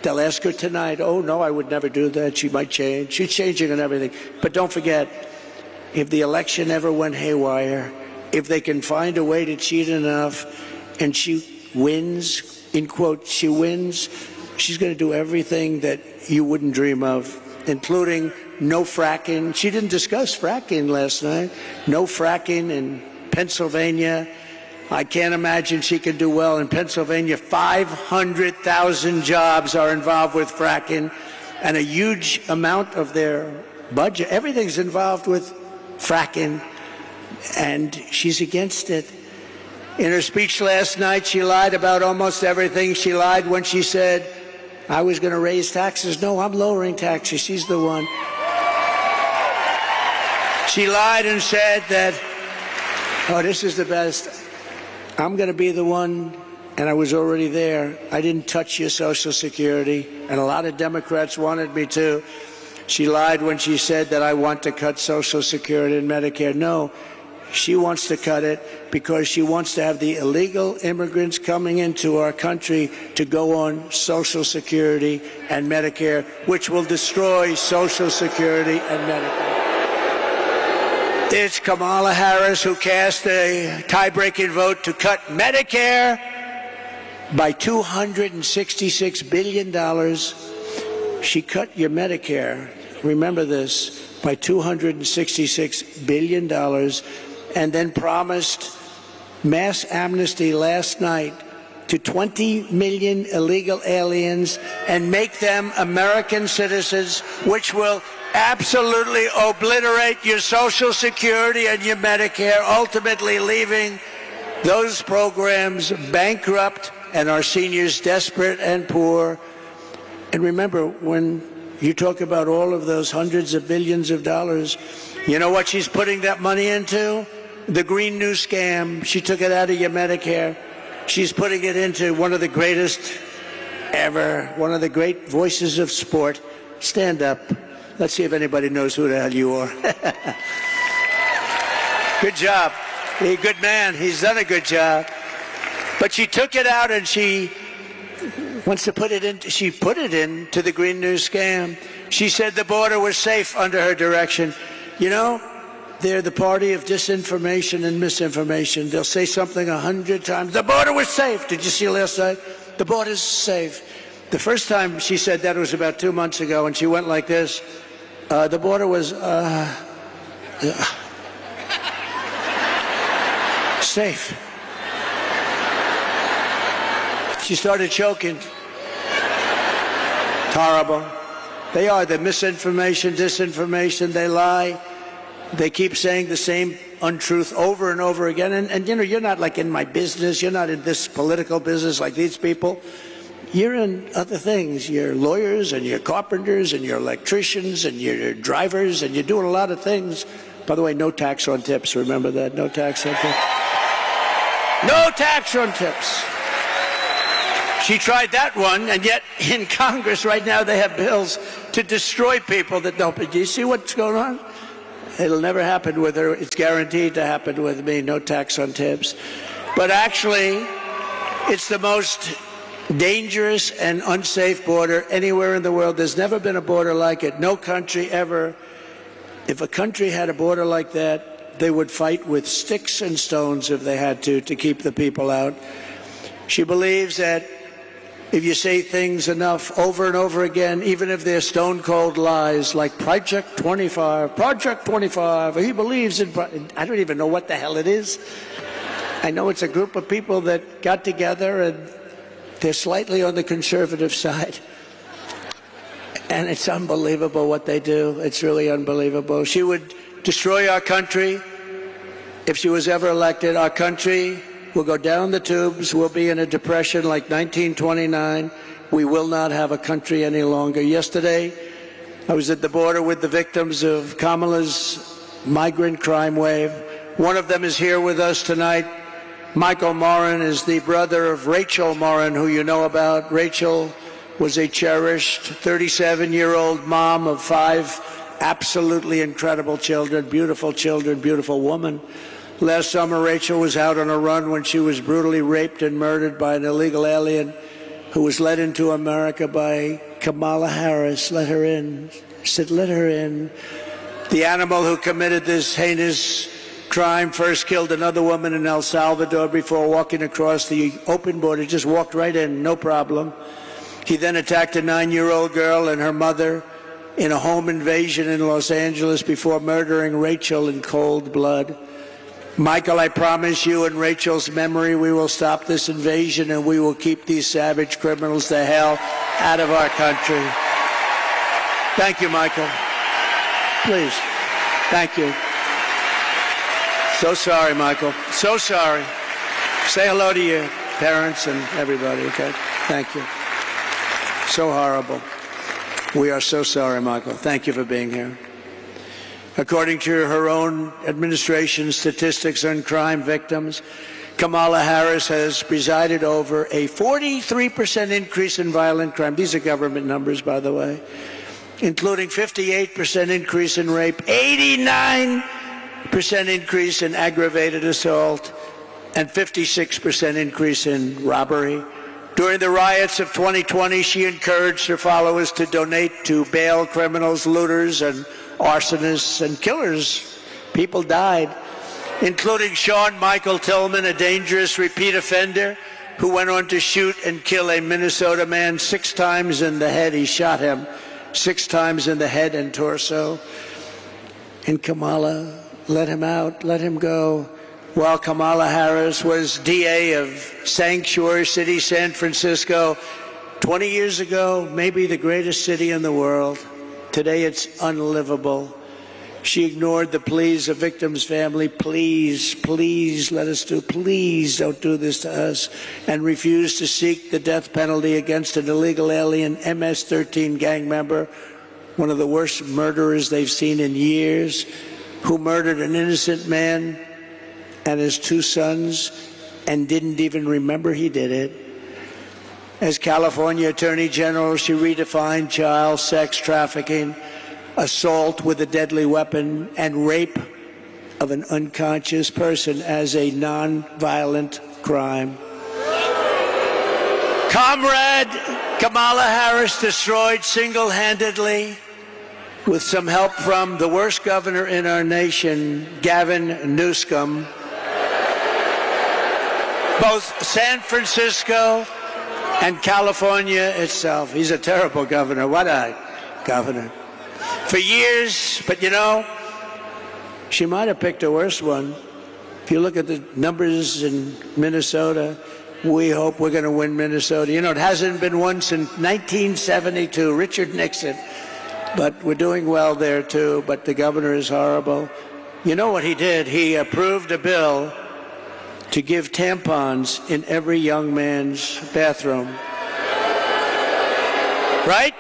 they'll ask her tonight, oh, no, I would never do that. She might change. She's changing and everything. But don't forget, if the election ever went haywire, if they can find a way to cheat enough and she wins, in quote, she wins, she's going to do everything that you wouldn't dream of, including no fracking. She didn't discuss fracking last night. No fracking in Pennsylvania. I can't imagine she can do well in Pennsylvania. 500,000 jobs are involved with fracking, and a huge amount of their budget, everything's involved with fracking, and she's against it. In her speech last night, she lied about almost everything. She lied when she said, I was going to raise taxes. No, I'm lowering taxes. She's the one. She lied and said that, oh, this is the best. I'm going to be the one, and I was already there. I didn't touch your Social Security, and a lot of Democrats wanted me to. She lied when she said that I want to cut Social Security and Medicare. No, she wants to cut it because she wants to have the illegal immigrants coming into our country to go on Social Security and Medicare, which will destroy Social Security and Medicare. It's Kamala Harris who cast a tie-breaking vote to cut Medicare by $266 billion. She cut your Medicare, remember this, by $266 billion, and then promised mass amnesty last night to 20 million illegal aliens and make them American citizens, which will absolutely obliterate your Social Security and your Medicare, ultimately leaving those programs bankrupt and our seniors desperate and poor. And remember, when you talk about all of those hundreds of billions of dollars, you know what she's putting that money into? The Green New Scam. She took it out of your Medicare. She's putting it into one of the greatest ever, one of the great voices of sport. Stand up. Let's see if anybody knows who the hell you are. Good job. He's a good man. He's done a good job. But she took it out and she wants to put it in. She put it into the Green New Scam. She said the border was safe under her direction. You know, they're the party of disinformation and misinformation. They'll say something 100 times. The border was safe. Did you see last night? The border's safe. The first time she said that was about 2 months ago, and she went like this. The border was safe. She started choking. It's horrible. They are the misinformation, disinformation. They lie. They keep saying the same untruth over and over again. And you know, you're not like in my business. You're not in this political business like these people. You're in other things. You're lawyers and you're carpenters and you're electricians and you're drivers and you're doing a lot of things. By the way, no tax on tips. Remember that? No tax on tips. No tax on tips. She tried that one, and yet in Congress right now they have bills to destroy people that don't. Do you see what's going on? It'll never happen with her. It's guaranteed to happen with me. No tax on tips. But actually, it's the most dangerous and unsafe border anywhere in the world. There's never been a border like it. No country ever. If a country had a border like that, they would fight with sticks and stones if they had to keep the people out. She believes that if you say things enough over and over again, even if they're stone-cold lies, like Project 25, he believes in... I don't even know what the hell it is. I know it's a group of people that got together and they're slightly on the conservative side. And it's unbelievable what they do. It's really unbelievable. She would destroy our country if she was ever elected. Our country will go down the tubes. We'll be in a depression like 1929. We will not have a country any longer. Yesterday, I was at the border with the victims of Kamala's migrant crime wave. One of them is here with us tonight. Michael Morin is the brother of Rachel Morin, who you know about. Rachel was a cherished 37-year-old mom of 5 absolutely incredible children, beautiful woman. Last summer, Rachel was out on a run when she was brutally raped and murdered by an illegal alien who was led into America by Kamala Harris. Let her in. I said, let her in. The animal who committed this heinous crime first killed another woman in El Salvador before walking across the open border. Just walked right in, no problem. He then attacked a 9-year-old girl and her mother in a home invasion in Los Angeles before murdering Rachel in cold blood. Michael, I promise you, in Rachel's memory, we will stop this invasion and we will keep these savage criminals the hell out of our country. Thank you, Michael. Please. Thank you. So sorry, Michael. So sorry. Say hello to your parents and everybody, okay? Thank you. So horrible. We are so sorry, Michael. Thank you for being here. According to her own administration statistics on crime victims, Kamala Harris has presided over a 43% increase in violent crime. These are government numbers, by the way, including 58% increase in rape, 89% increase in aggravated assault, and 56% increase in robbery. During the riots of 2020, she encouraged her followers to donate to bail criminals, looters, and arsonists and killers. People died, including Sean Michael Tillman, a dangerous repeat offender who went on to shoot and kill a Minnesota man 6 times in the head. He shot him 6 times in the head and torso. And Kamala let him out, let him go. while Kamala Harris was DA of Sanctuary City, San Francisco, 20 years ago, maybe the greatest city in the world. Today it's unlivable. She ignored the pleas of victims' family. Please, please please don't do this to us. And refused to seek the death penalty against an illegal alien MS-13 gang member, one of the worst murderers they've seen in years, who murdered an innocent man and his 2 sons and didn't even remember he did it. As California Attorney General, she redefined child sex trafficking, assault with a deadly weapon, and rape of an unconscious person as a non-violent crime. Comrade Kamala Harris destroyed single-handedly, with some help from the worst governor in our nation, Gavin Newsom, both San Francisco and California itself. He's a terrible governor. What a governor. For years, but you know, she might have picked a worse one. If you look at the numbers in Minnesota, we hope we're going to win Minnesota. You know, it hasn't been won since 1972, Richard Nixon. But we're doing well there, too. But the governor is horrible. You know what he did? He approved a bill to give tampons in every young man's bathroom. Right?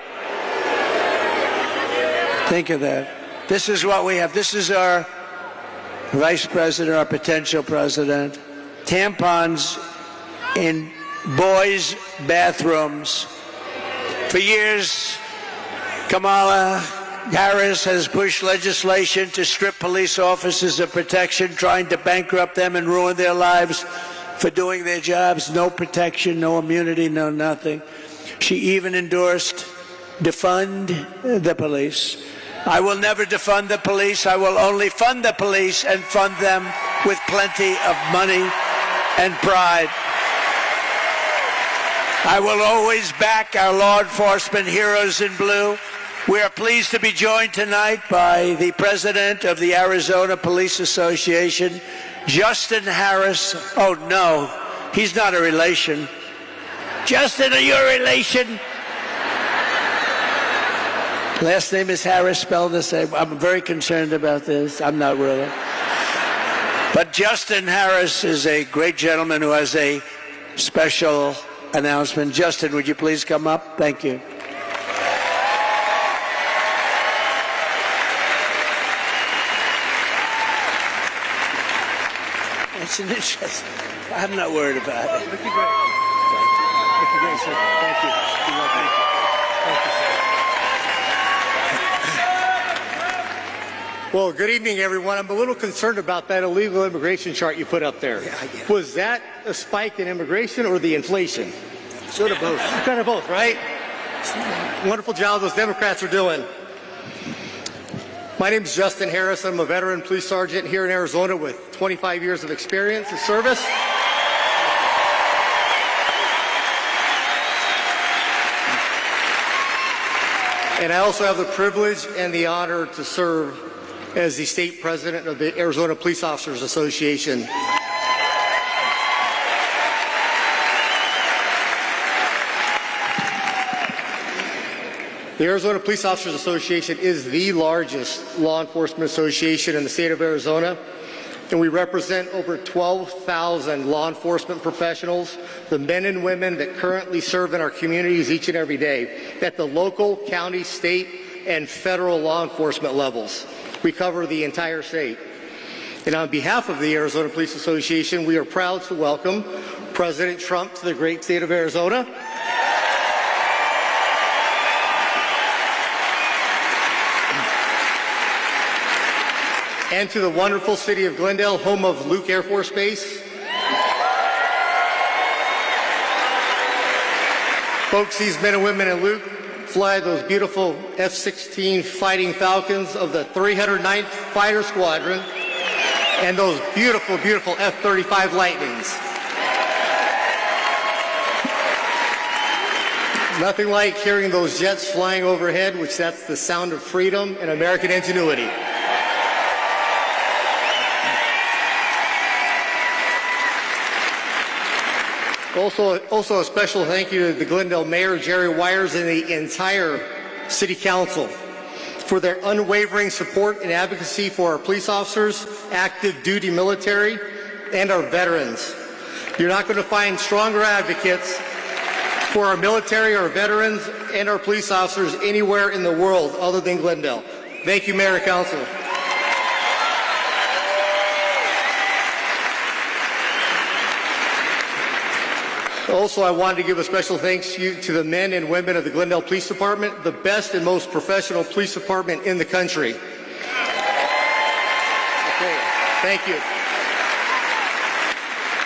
Think of that. This is what we have. This is our vice president, our potential president. Tampons in boys' bathrooms. For years, Kamala Harris has pushed legislation to strip police officers of protection, trying to bankrupt them and ruin their lives for doing their jobs. No protection, no immunity, no nothing. She even endorsed defund the police. I will never defund the police. I will only fund the police and fund them with plenty of money and pride. I will always back our law enforcement heroes in blue. We are pleased to be joined tonight by the president of the Arizona Police Association, Justin Harris. Oh, no, he's not a relation. Justin, are you a relation? Last name is Harris, spelled the same. I'm very concerned about this. I'm not really. But Justin Harris is a great gentleman who has a special announcement. Justin, would you please come up? Thank you. It's an interesting. I'm not worried about it. Thank you, great. Thank you, great, sir. Thank you. Thank you, sir. Well, good evening, everyone. I'm a little concerned about that illegal immigration chart you put up there. Yeah. Was that a spike in immigration or the inflation? Sort of both. Kind of both, right? Wonderful job those Democrats are doing. My name is Justin Harris. I'm a veteran police sergeant here in Arizona with 25 years of experience in service. And I also have the privilege and the honor to serve as the state president of the Arizona Police Officers Association. The Arizona Police Officers Association is the largest law enforcement association in the state of Arizona, and we represent over 12,000 law enforcement professionals, the men and women that currently serve in our communities each and every day at the local, county, state, and federal law enforcement levels. We cover the entire state. And on behalf of the Arizona Police Association, we are proud to welcome President Trump to the great state of Arizona. And to the wonderful city of Glendale, home of Luke Air Force Base. Folks, these men and women in Luke fly those beautiful F-16 Fighting Falcons of the 309th Fighter Squadron and those beautiful, beautiful F-35 Lightnings. Nothing like hearing those jets flying overhead, which that's the sound of freedom and American ingenuity. Also a special thank you to the Glendale Mayor, Jerry Wires, and the entire City Council for their unwavering support and advocacy for our police officers, active duty military, and our veterans. You're not going to find stronger advocates for our military, our veterans, and our police officers anywhere in the world other than Glendale. Thank you, Mayor and Council. Also, I wanted to give a special thanks to the men and women of the Glendale Police Department, the best and most professional police department in the country. Okay, thank you.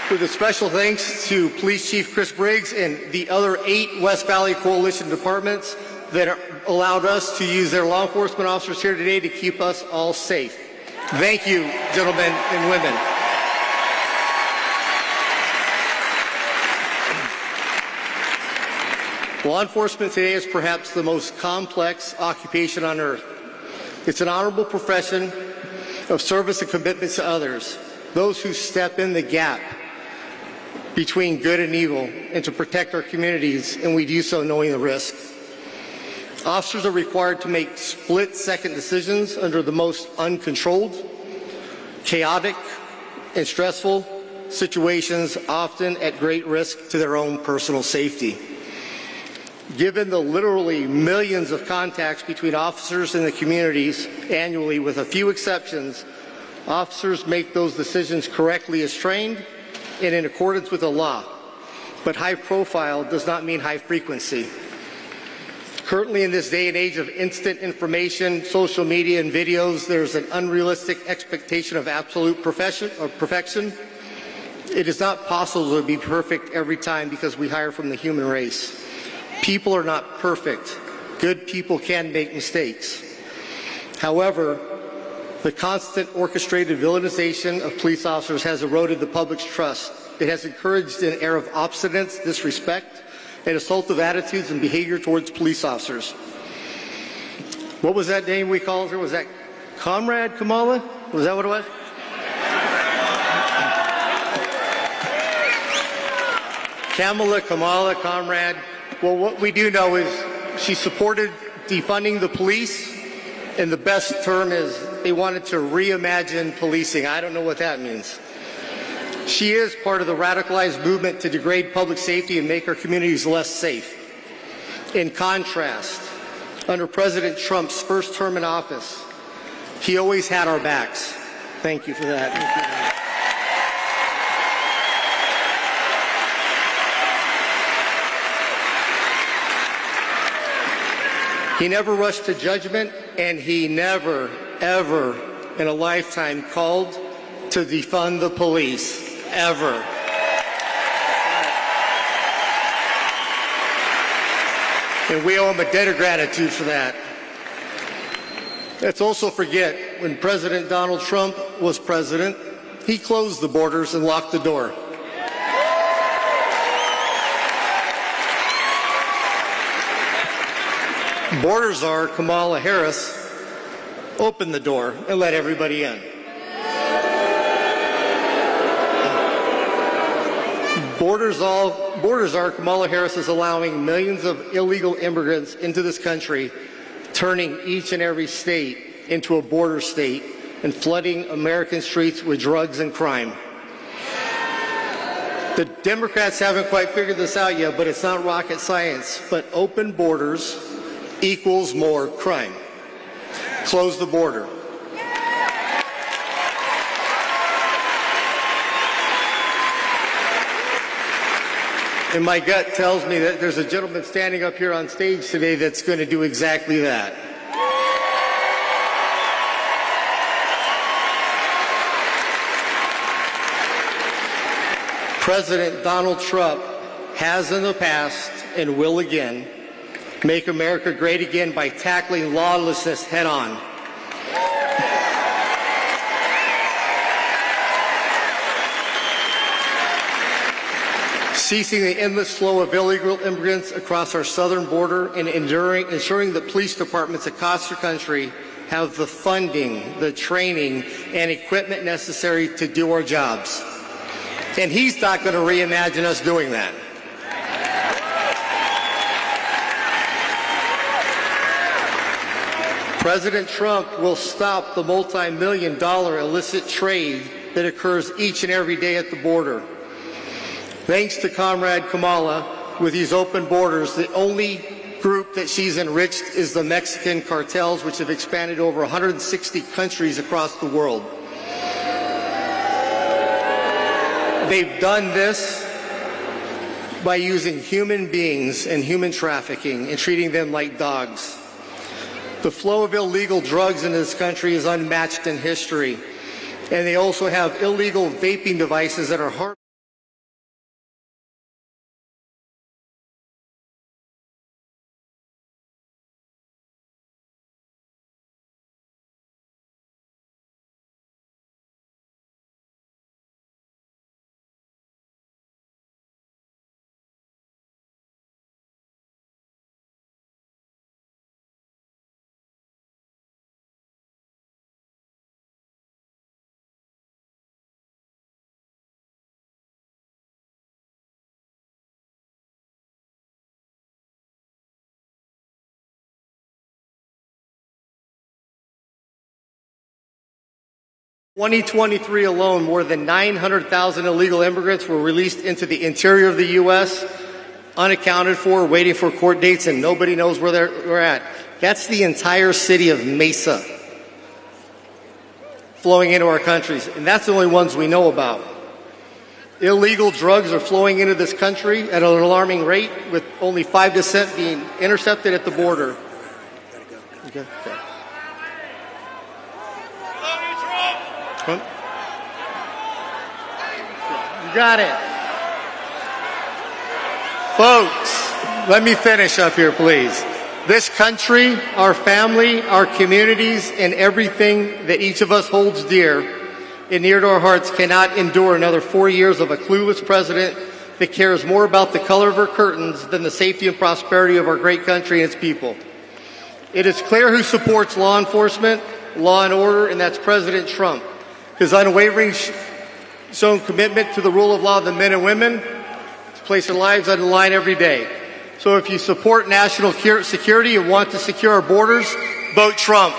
With a special thanks to Police Chief Chris Briggs and the other 8 West Valley Coalition departments that allowed us to use their law enforcement officers here today to keep us all safe. Thank you, gentlemen and women. Law enforcement today is perhaps the most complex occupation on earth. It's an honorable profession of service and commitment to others, those who step in the gap between good and evil and to protect our communities, and we do so knowing the risk. Officers are required to make split-second decisions under the most uncontrolled, chaotic, and stressful situations, often at great risk to their own personal safety. Given the literally millions of contacts between officers and the communities annually, with a few exceptions, officers make those decisions correctly as trained and in accordance with the law. But high profile does not mean high frequency. Currently, in this day and age of instant information, social media, and videos, there's an unrealistic expectation of absolute perfection. It is not possible to be perfect every time because we hire from the human race. People are not perfect. Good people can make mistakes. However, the constant orchestrated villainization of police officers has eroded the public's trust. It has encouraged an air of obstinance, disrespect, and assaultive attitudes and behavior towards police officers. What was that name we called her? Was that Comrade Kamala? Was that what it was? Kamala, Comrade. Well, what we do know is she supported defunding the police, and the best term is they wanted to reimagine policing. I don't know what that means. She is part of the radicalized movement to degrade public safety and make our communities less safe. In contrast, under President Trump's first term in office, he always had our backs. Thank you for that. Thank you. He never rushed to judgment, and he never, ever in a lifetime called to defund the police, ever. And we owe him a debt of gratitude for that. Let's also forget, when President Donald Trump was president, he closed the borders and locked the door. Border Czar Kamala Harris opened the door and let everybody in. Border Czar Kamala Harris is allowing millions of illegal immigrants into this country, turning each and every state into a border state and flooding American streets with drugs and crime. The Democrats haven't quite figured this out yet, but it's not rocket science. But open borders equals more crime. Close the border. And my gut tells me that there's a gentleman standing up here on stage today that's going to do exactly that. President Donald Trump has in the past and will again make America great again by tackling lawlessness head on. Ceasing the endless flow of illegal immigrants across our southern border and ensuring that police departments across the country have the funding, the training, and equipment necessary to do our jobs. And he's not going to reimagine us doing that. President Trump will stop the multi-million-dollar illicit trade that occurs each and every day at the border. Thanks to Comrade Kamala, with these open borders, the only group that she's enriched is the Mexican cartels, which have expanded over 160 countries across the world. They've done this by using human beings and human trafficking and treating them like dogs. The flow of illegal drugs in this country is unmatched in history. And they also have illegal vaping devices that are harmful. In 2023 alone, more than 900,000 illegal immigrants were released into the interior of the U.S., unaccounted for, waiting for court dates, and nobody knows where they're at. That's the entire city of Mesa flowing into our countries, and that's the only ones we know about. Illegal drugs are flowing into this country at an alarming rate, with only 5% being intercepted at the border. Okay. You got it. Folks, let me finish up here, please. This country, our family, our communities, and everything that each of us holds dear and near to our hearts cannot endure another 4 years of a clueless president that cares more about the color of her curtains than the safety and prosperity of our great country and its people. It is clear who supports law enforcement, law and order, and that's President Trump. His unwavering shown commitment to the rule of law of the men and women to place their lives on the line every day. So if you support national security and want to secure our borders, vote Trump.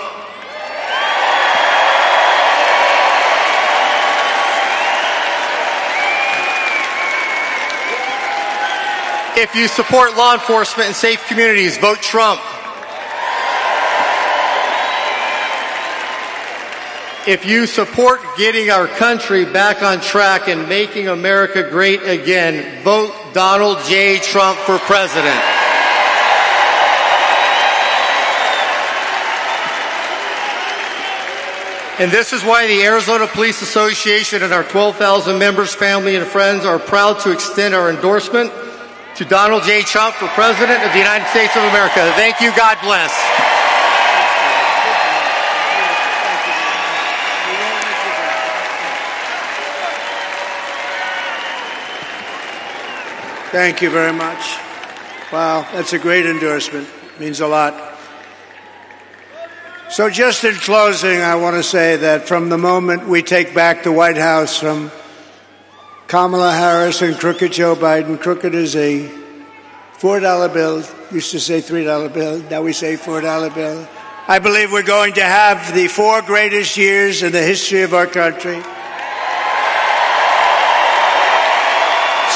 If you support law enforcement and safe communities, vote Trump. If you support getting our country back on track and making America great again, vote Donald J. Trump for president. And this is why the Arizona Police Association and our 12,000 members, family, and friends are proud to extend our endorsement to Donald J. Trump for president of the United States of America. Thank you. God bless. Thank you very much. Wow, that's a great endorsement. It means a lot. So just in closing, I want to say that from the moment we take back the White House from Kamala Harris and crooked Joe Biden, crooked is a $4 bill. Used to say $3 bill. Now we say $4 bill. I believe we're going to have the 4 greatest years in the history of our country.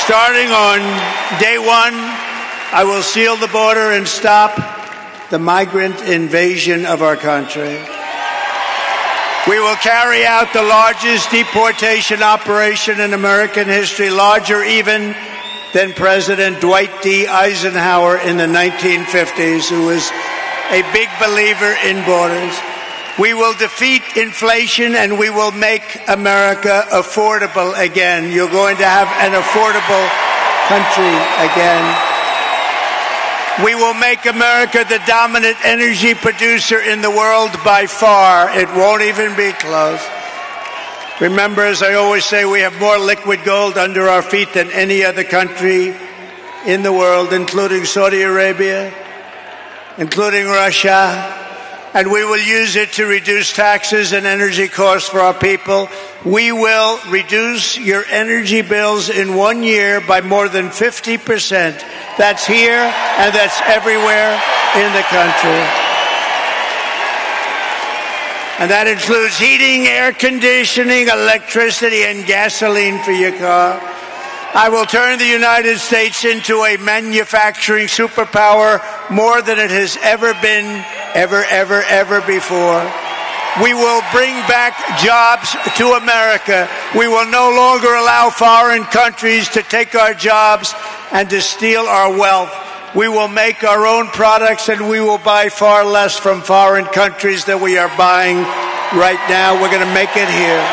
Starting on day 1, I will seal the border and stop the migrant invasion of our country. We will carry out the largest deportation operation in American history, larger even than President Dwight D. Eisenhower in the 1950s, who was a big believer in borders. We will defeat inflation and we will make America affordable again. You're going to have an affordable country again. We will make America the dominant energy producer in the world by far. It won't even be close. Remember, as I always say, we have more liquid gold under our feet than any other country in the world, including Saudi Arabia, including Russia. And we will use it to reduce taxes and energy costs for our people. We will reduce your energy bills in 1 year by more than 50%. That's here and that's everywhere in the country. And that includes heating, air conditioning, electricity, and gasoline for your car. I will turn the United States into a manufacturing superpower more than it has ever been, ever before. We will bring back jobs to America. We will no longer allow foreign countries to take our jobs and to steal our wealth. We will make our own products, and we will buy far less from foreign countries than we are buying right now. We're going to make it here.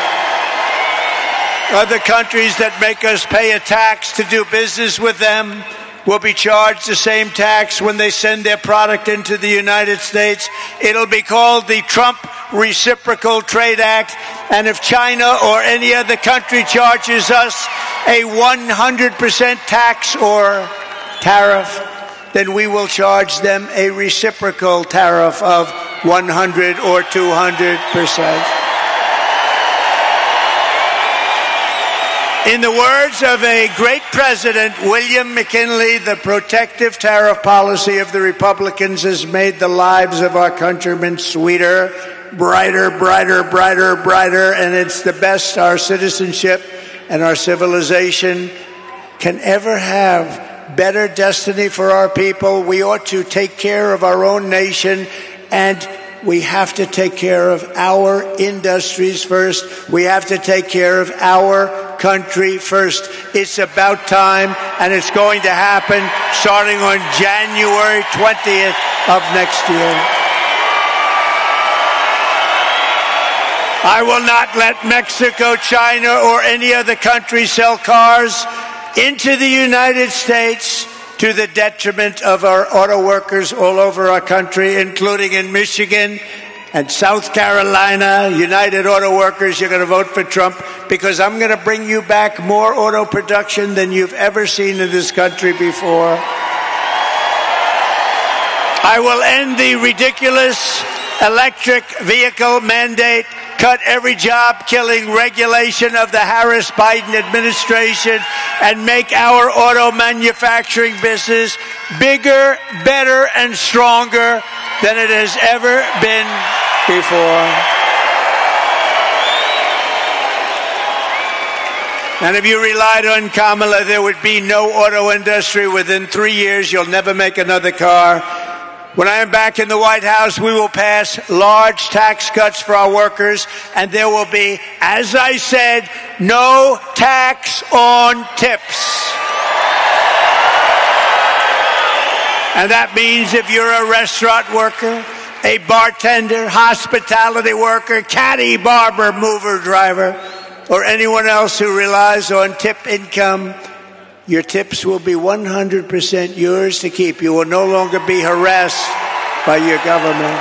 Other countries that make us pay a tax to do business with them will be charged the same tax when they send their product into the United States. It'll be called the Trump Reciprocal Trade Act. And if China or any other country charges us a 100% tax or tariff, then we will charge them a reciprocal tariff of 100 or 200%. In the words of a great president, William McKinley, the protective tariff policy of the Republicans has made the lives of our countrymen sweeter, brighter, and it's the best our citizenship and our civilization can ever have. Better destiny for our people. We ought to take care of our own nation, and we have to take care of our industries first. We have to take care of our country first. It's about time, and it's going to happen starting on January 20th of next year. I will not let Mexico, China, or any other country sell cars into the United States to the detriment of our auto workers all over our country, including in Michigan and South Carolina. United Auto Workers, you're going to vote for Trump because I'm going to bring you back more auto production than you've ever seen in this country before. I will end the ridiculous electric vehicle mandate, cut every job-killing regulation of the Harris-Biden administration, and make our auto manufacturing business bigger, better, and stronger than it has ever been before. And if you relied on Kamala, there would be no auto industry. Within 3 years, you'll never make another car. When I am back in the White House, we will pass large tax cuts for our workers, and there will be, as I said, no tax on tips. And that means if you're a restaurant worker, a bartender, hospitality worker, caddy, barber, mover, driver, or anyone else who relies on tip income, your tips will be 100% yours to keep. You will no longer be harassed by your government.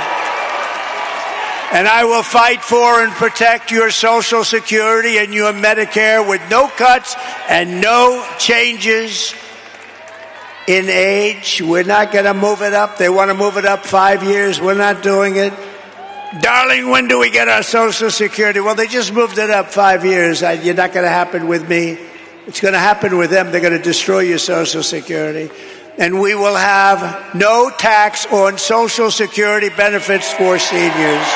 And I will fight for and protect your Social Security and your Medicare with no cuts and no changes in age. We're not going to move it up. They want to move it up 5 years. We're not doing it. Darling, when do we get our Social Security? Well, they just moved it up 5 years. You're not going to happen with me. It's going to happen with them. They're going to destroy your Social Security. And we will have no tax on Social Security benefits for seniors.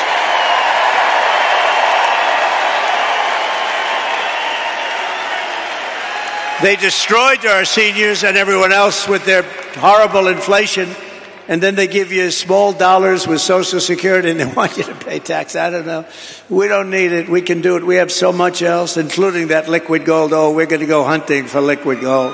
They destroyed our seniors and everyone else with their horrible inflation. And then they give you small dollars with Social Security and they want you to pay tax. I don't know. We don't need it. We can do it. We have so much else, including that liquid gold. Oh, we're going to go hunting for liquid gold.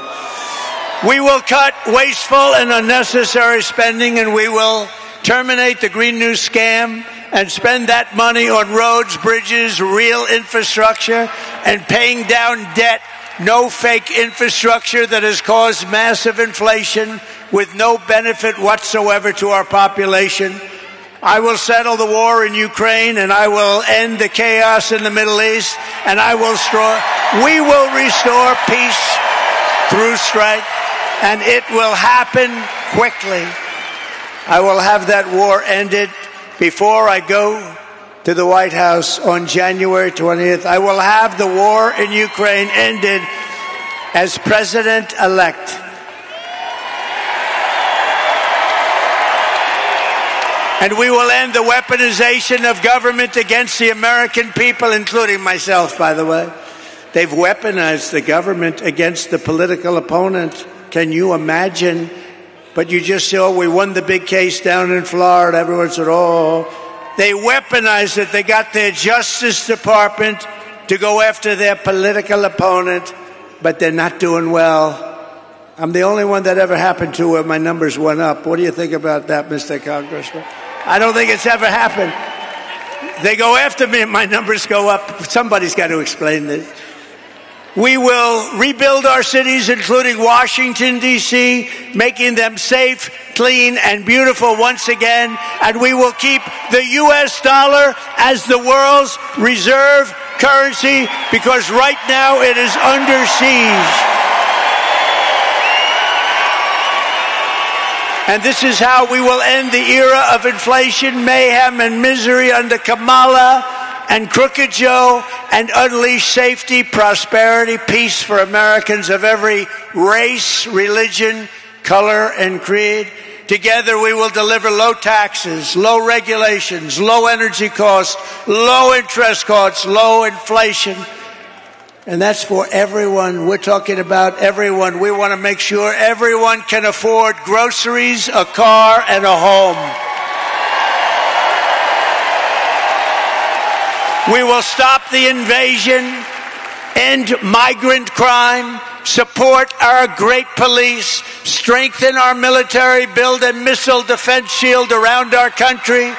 We will cut wasteful and unnecessary spending, and we will terminate the Green New Scam and spend that money on roads, bridges, real infrastructure, and paying down debt. No fake infrastructure that has caused massive inflation with no benefit whatsoever to our population. I will settle the war in Ukraine, and I will end the chaos in the Middle East, and we will restore peace through strength, and it will happen quickly. I will have that war ended before I go to the White House on January 20th. I will have the war in Ukraine ended as president-elect. And we will end the weaponization of government against the American people, including myself, by the way. They've weaponized the government against the political opponent. Can you imagine? But you just saw we won the big case down in Florida. Everyone said, oh. They weaponized it. They got their Justice Department to go after their political opponent, but they're not doing well. I'm the only one that ever happened to where my numbers went up. What do you think about that, Mr. Congressman? I don't think it's ever happened. They go after me and my numbers go up. Somebody's got to explain this. We will rebuild our cities, including Washington, D.C., making them safe, clean, and beautiful once again. And we will keep the U.S. dollar as the world's reserve currency because right now it is under siege. And this is how we will end the era of inflation, mayhem, and misery under Kamala and Crooked Joe and unleash safety, prosperity, peace for Americans of every race, religion, color, and creed. Together we will deliver low taxes, low regulations, low energy costs, low interest costs, low inflation. And that's for everyone. We're talking about everyone. We want to make sure everyone can afford groceries, a car, and a home. We will stop the invasion, end migrant crime, support our great police, strengthen our military, build a missile defense shield around our country,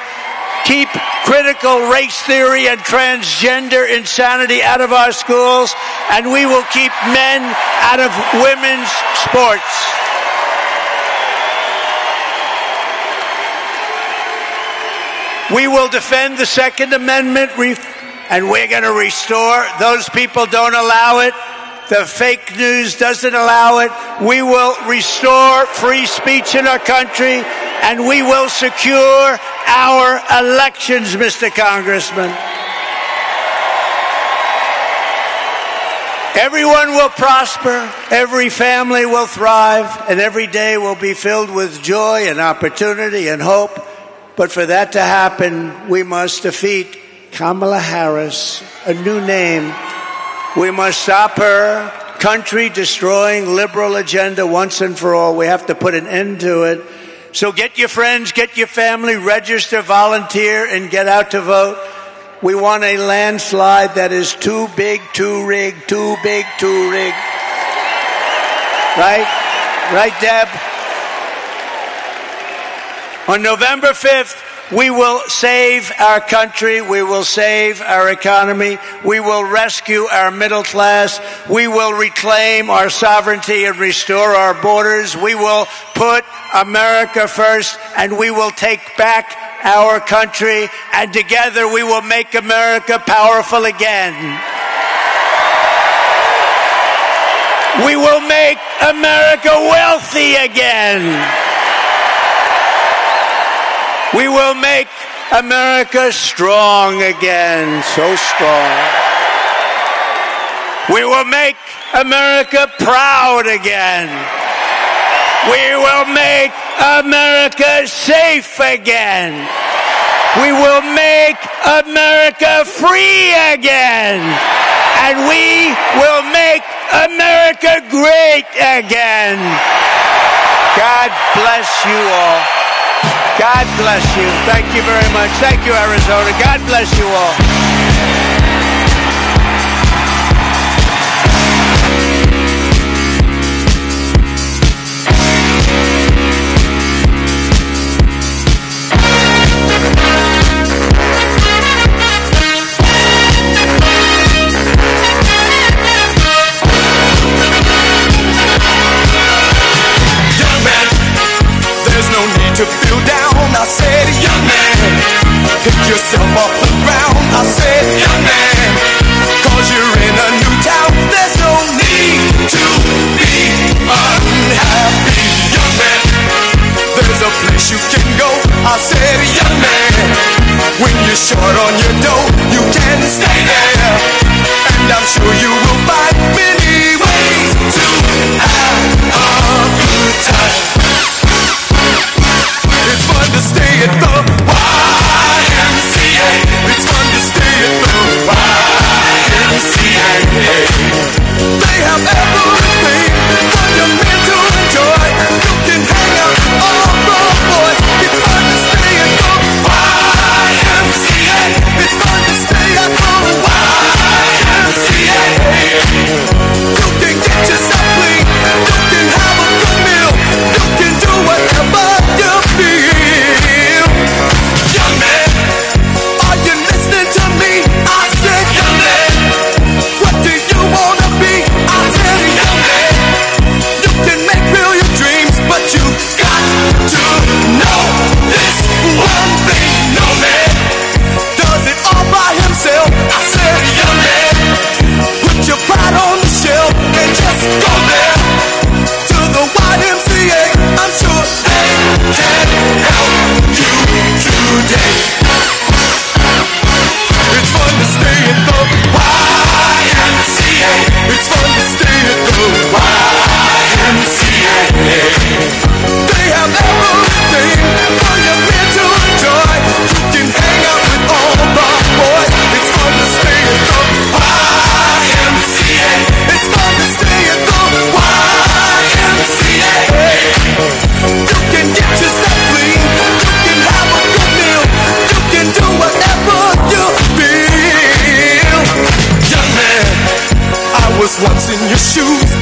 keep critical race theory and transgender insanity out of our schools, and we will keep men out of women's sports. We will defend the Second Amendment, and we're going to restore. Those people don't allow it. The fake news doesn't allow it. We will restore free speech in our country, and we will secure our elections, Mr. Congressman. Everyone will prosper, every family will thrive, and every day will be filled with joy and opportunity and hope. But for that to happen, we must defeat Kamala Harris, a new name. We must stop her country-destroying liberal agenda once and for all. We have to put an end to it. So get your friends, get your family, register, volunteer, and get out to vote. We want a landslide that is too big, too rigged, too big, too rigged. Right? Right, Deb? On November 5th, we will save our country. We will save our economy. We will rescue our middle class. We will reclaim our sovereignty and restore our borders. We will put America first, and we will take back our country, and together we will make America powerful again. We will make America wealthy again. We will make America strong again, so strong. We will make America proud again. We will make America safe again. We will make America free again. And we will make America great again. God bless you all. God bless you. Thank you very much. Thank you, Arizona. God bless you all. Young man, there's no need to feel down. I said, young man, pick yourself off the ground. I have everything for your men to enjoy. You can hang out with all the boys. It's fun to stay at the YMCA. It's fun to stay at the YMCA. You can get yourself clean. You can have a good meal. You can do whatever you feel. Young man, are you listening to me? I said, young man, what do you want to be? I said, young man, you can make real your dreams, but you got to know this one thing. No man does it all by himself. I said, young man, put your pride on the shelf and just go there to the YMCA. I'm sure they can help you today. It's fun to stay at the YMCA. It's fun to stay at the YMCA. They have everything for your men to enjoy. You can hang out with all the boys. It's fun to stay at the YMCA. It's fun to stay at the YMCA. You can get yourself clean. You can have a good meal. You can do whatever you feel. Young man, I was once in your shoes.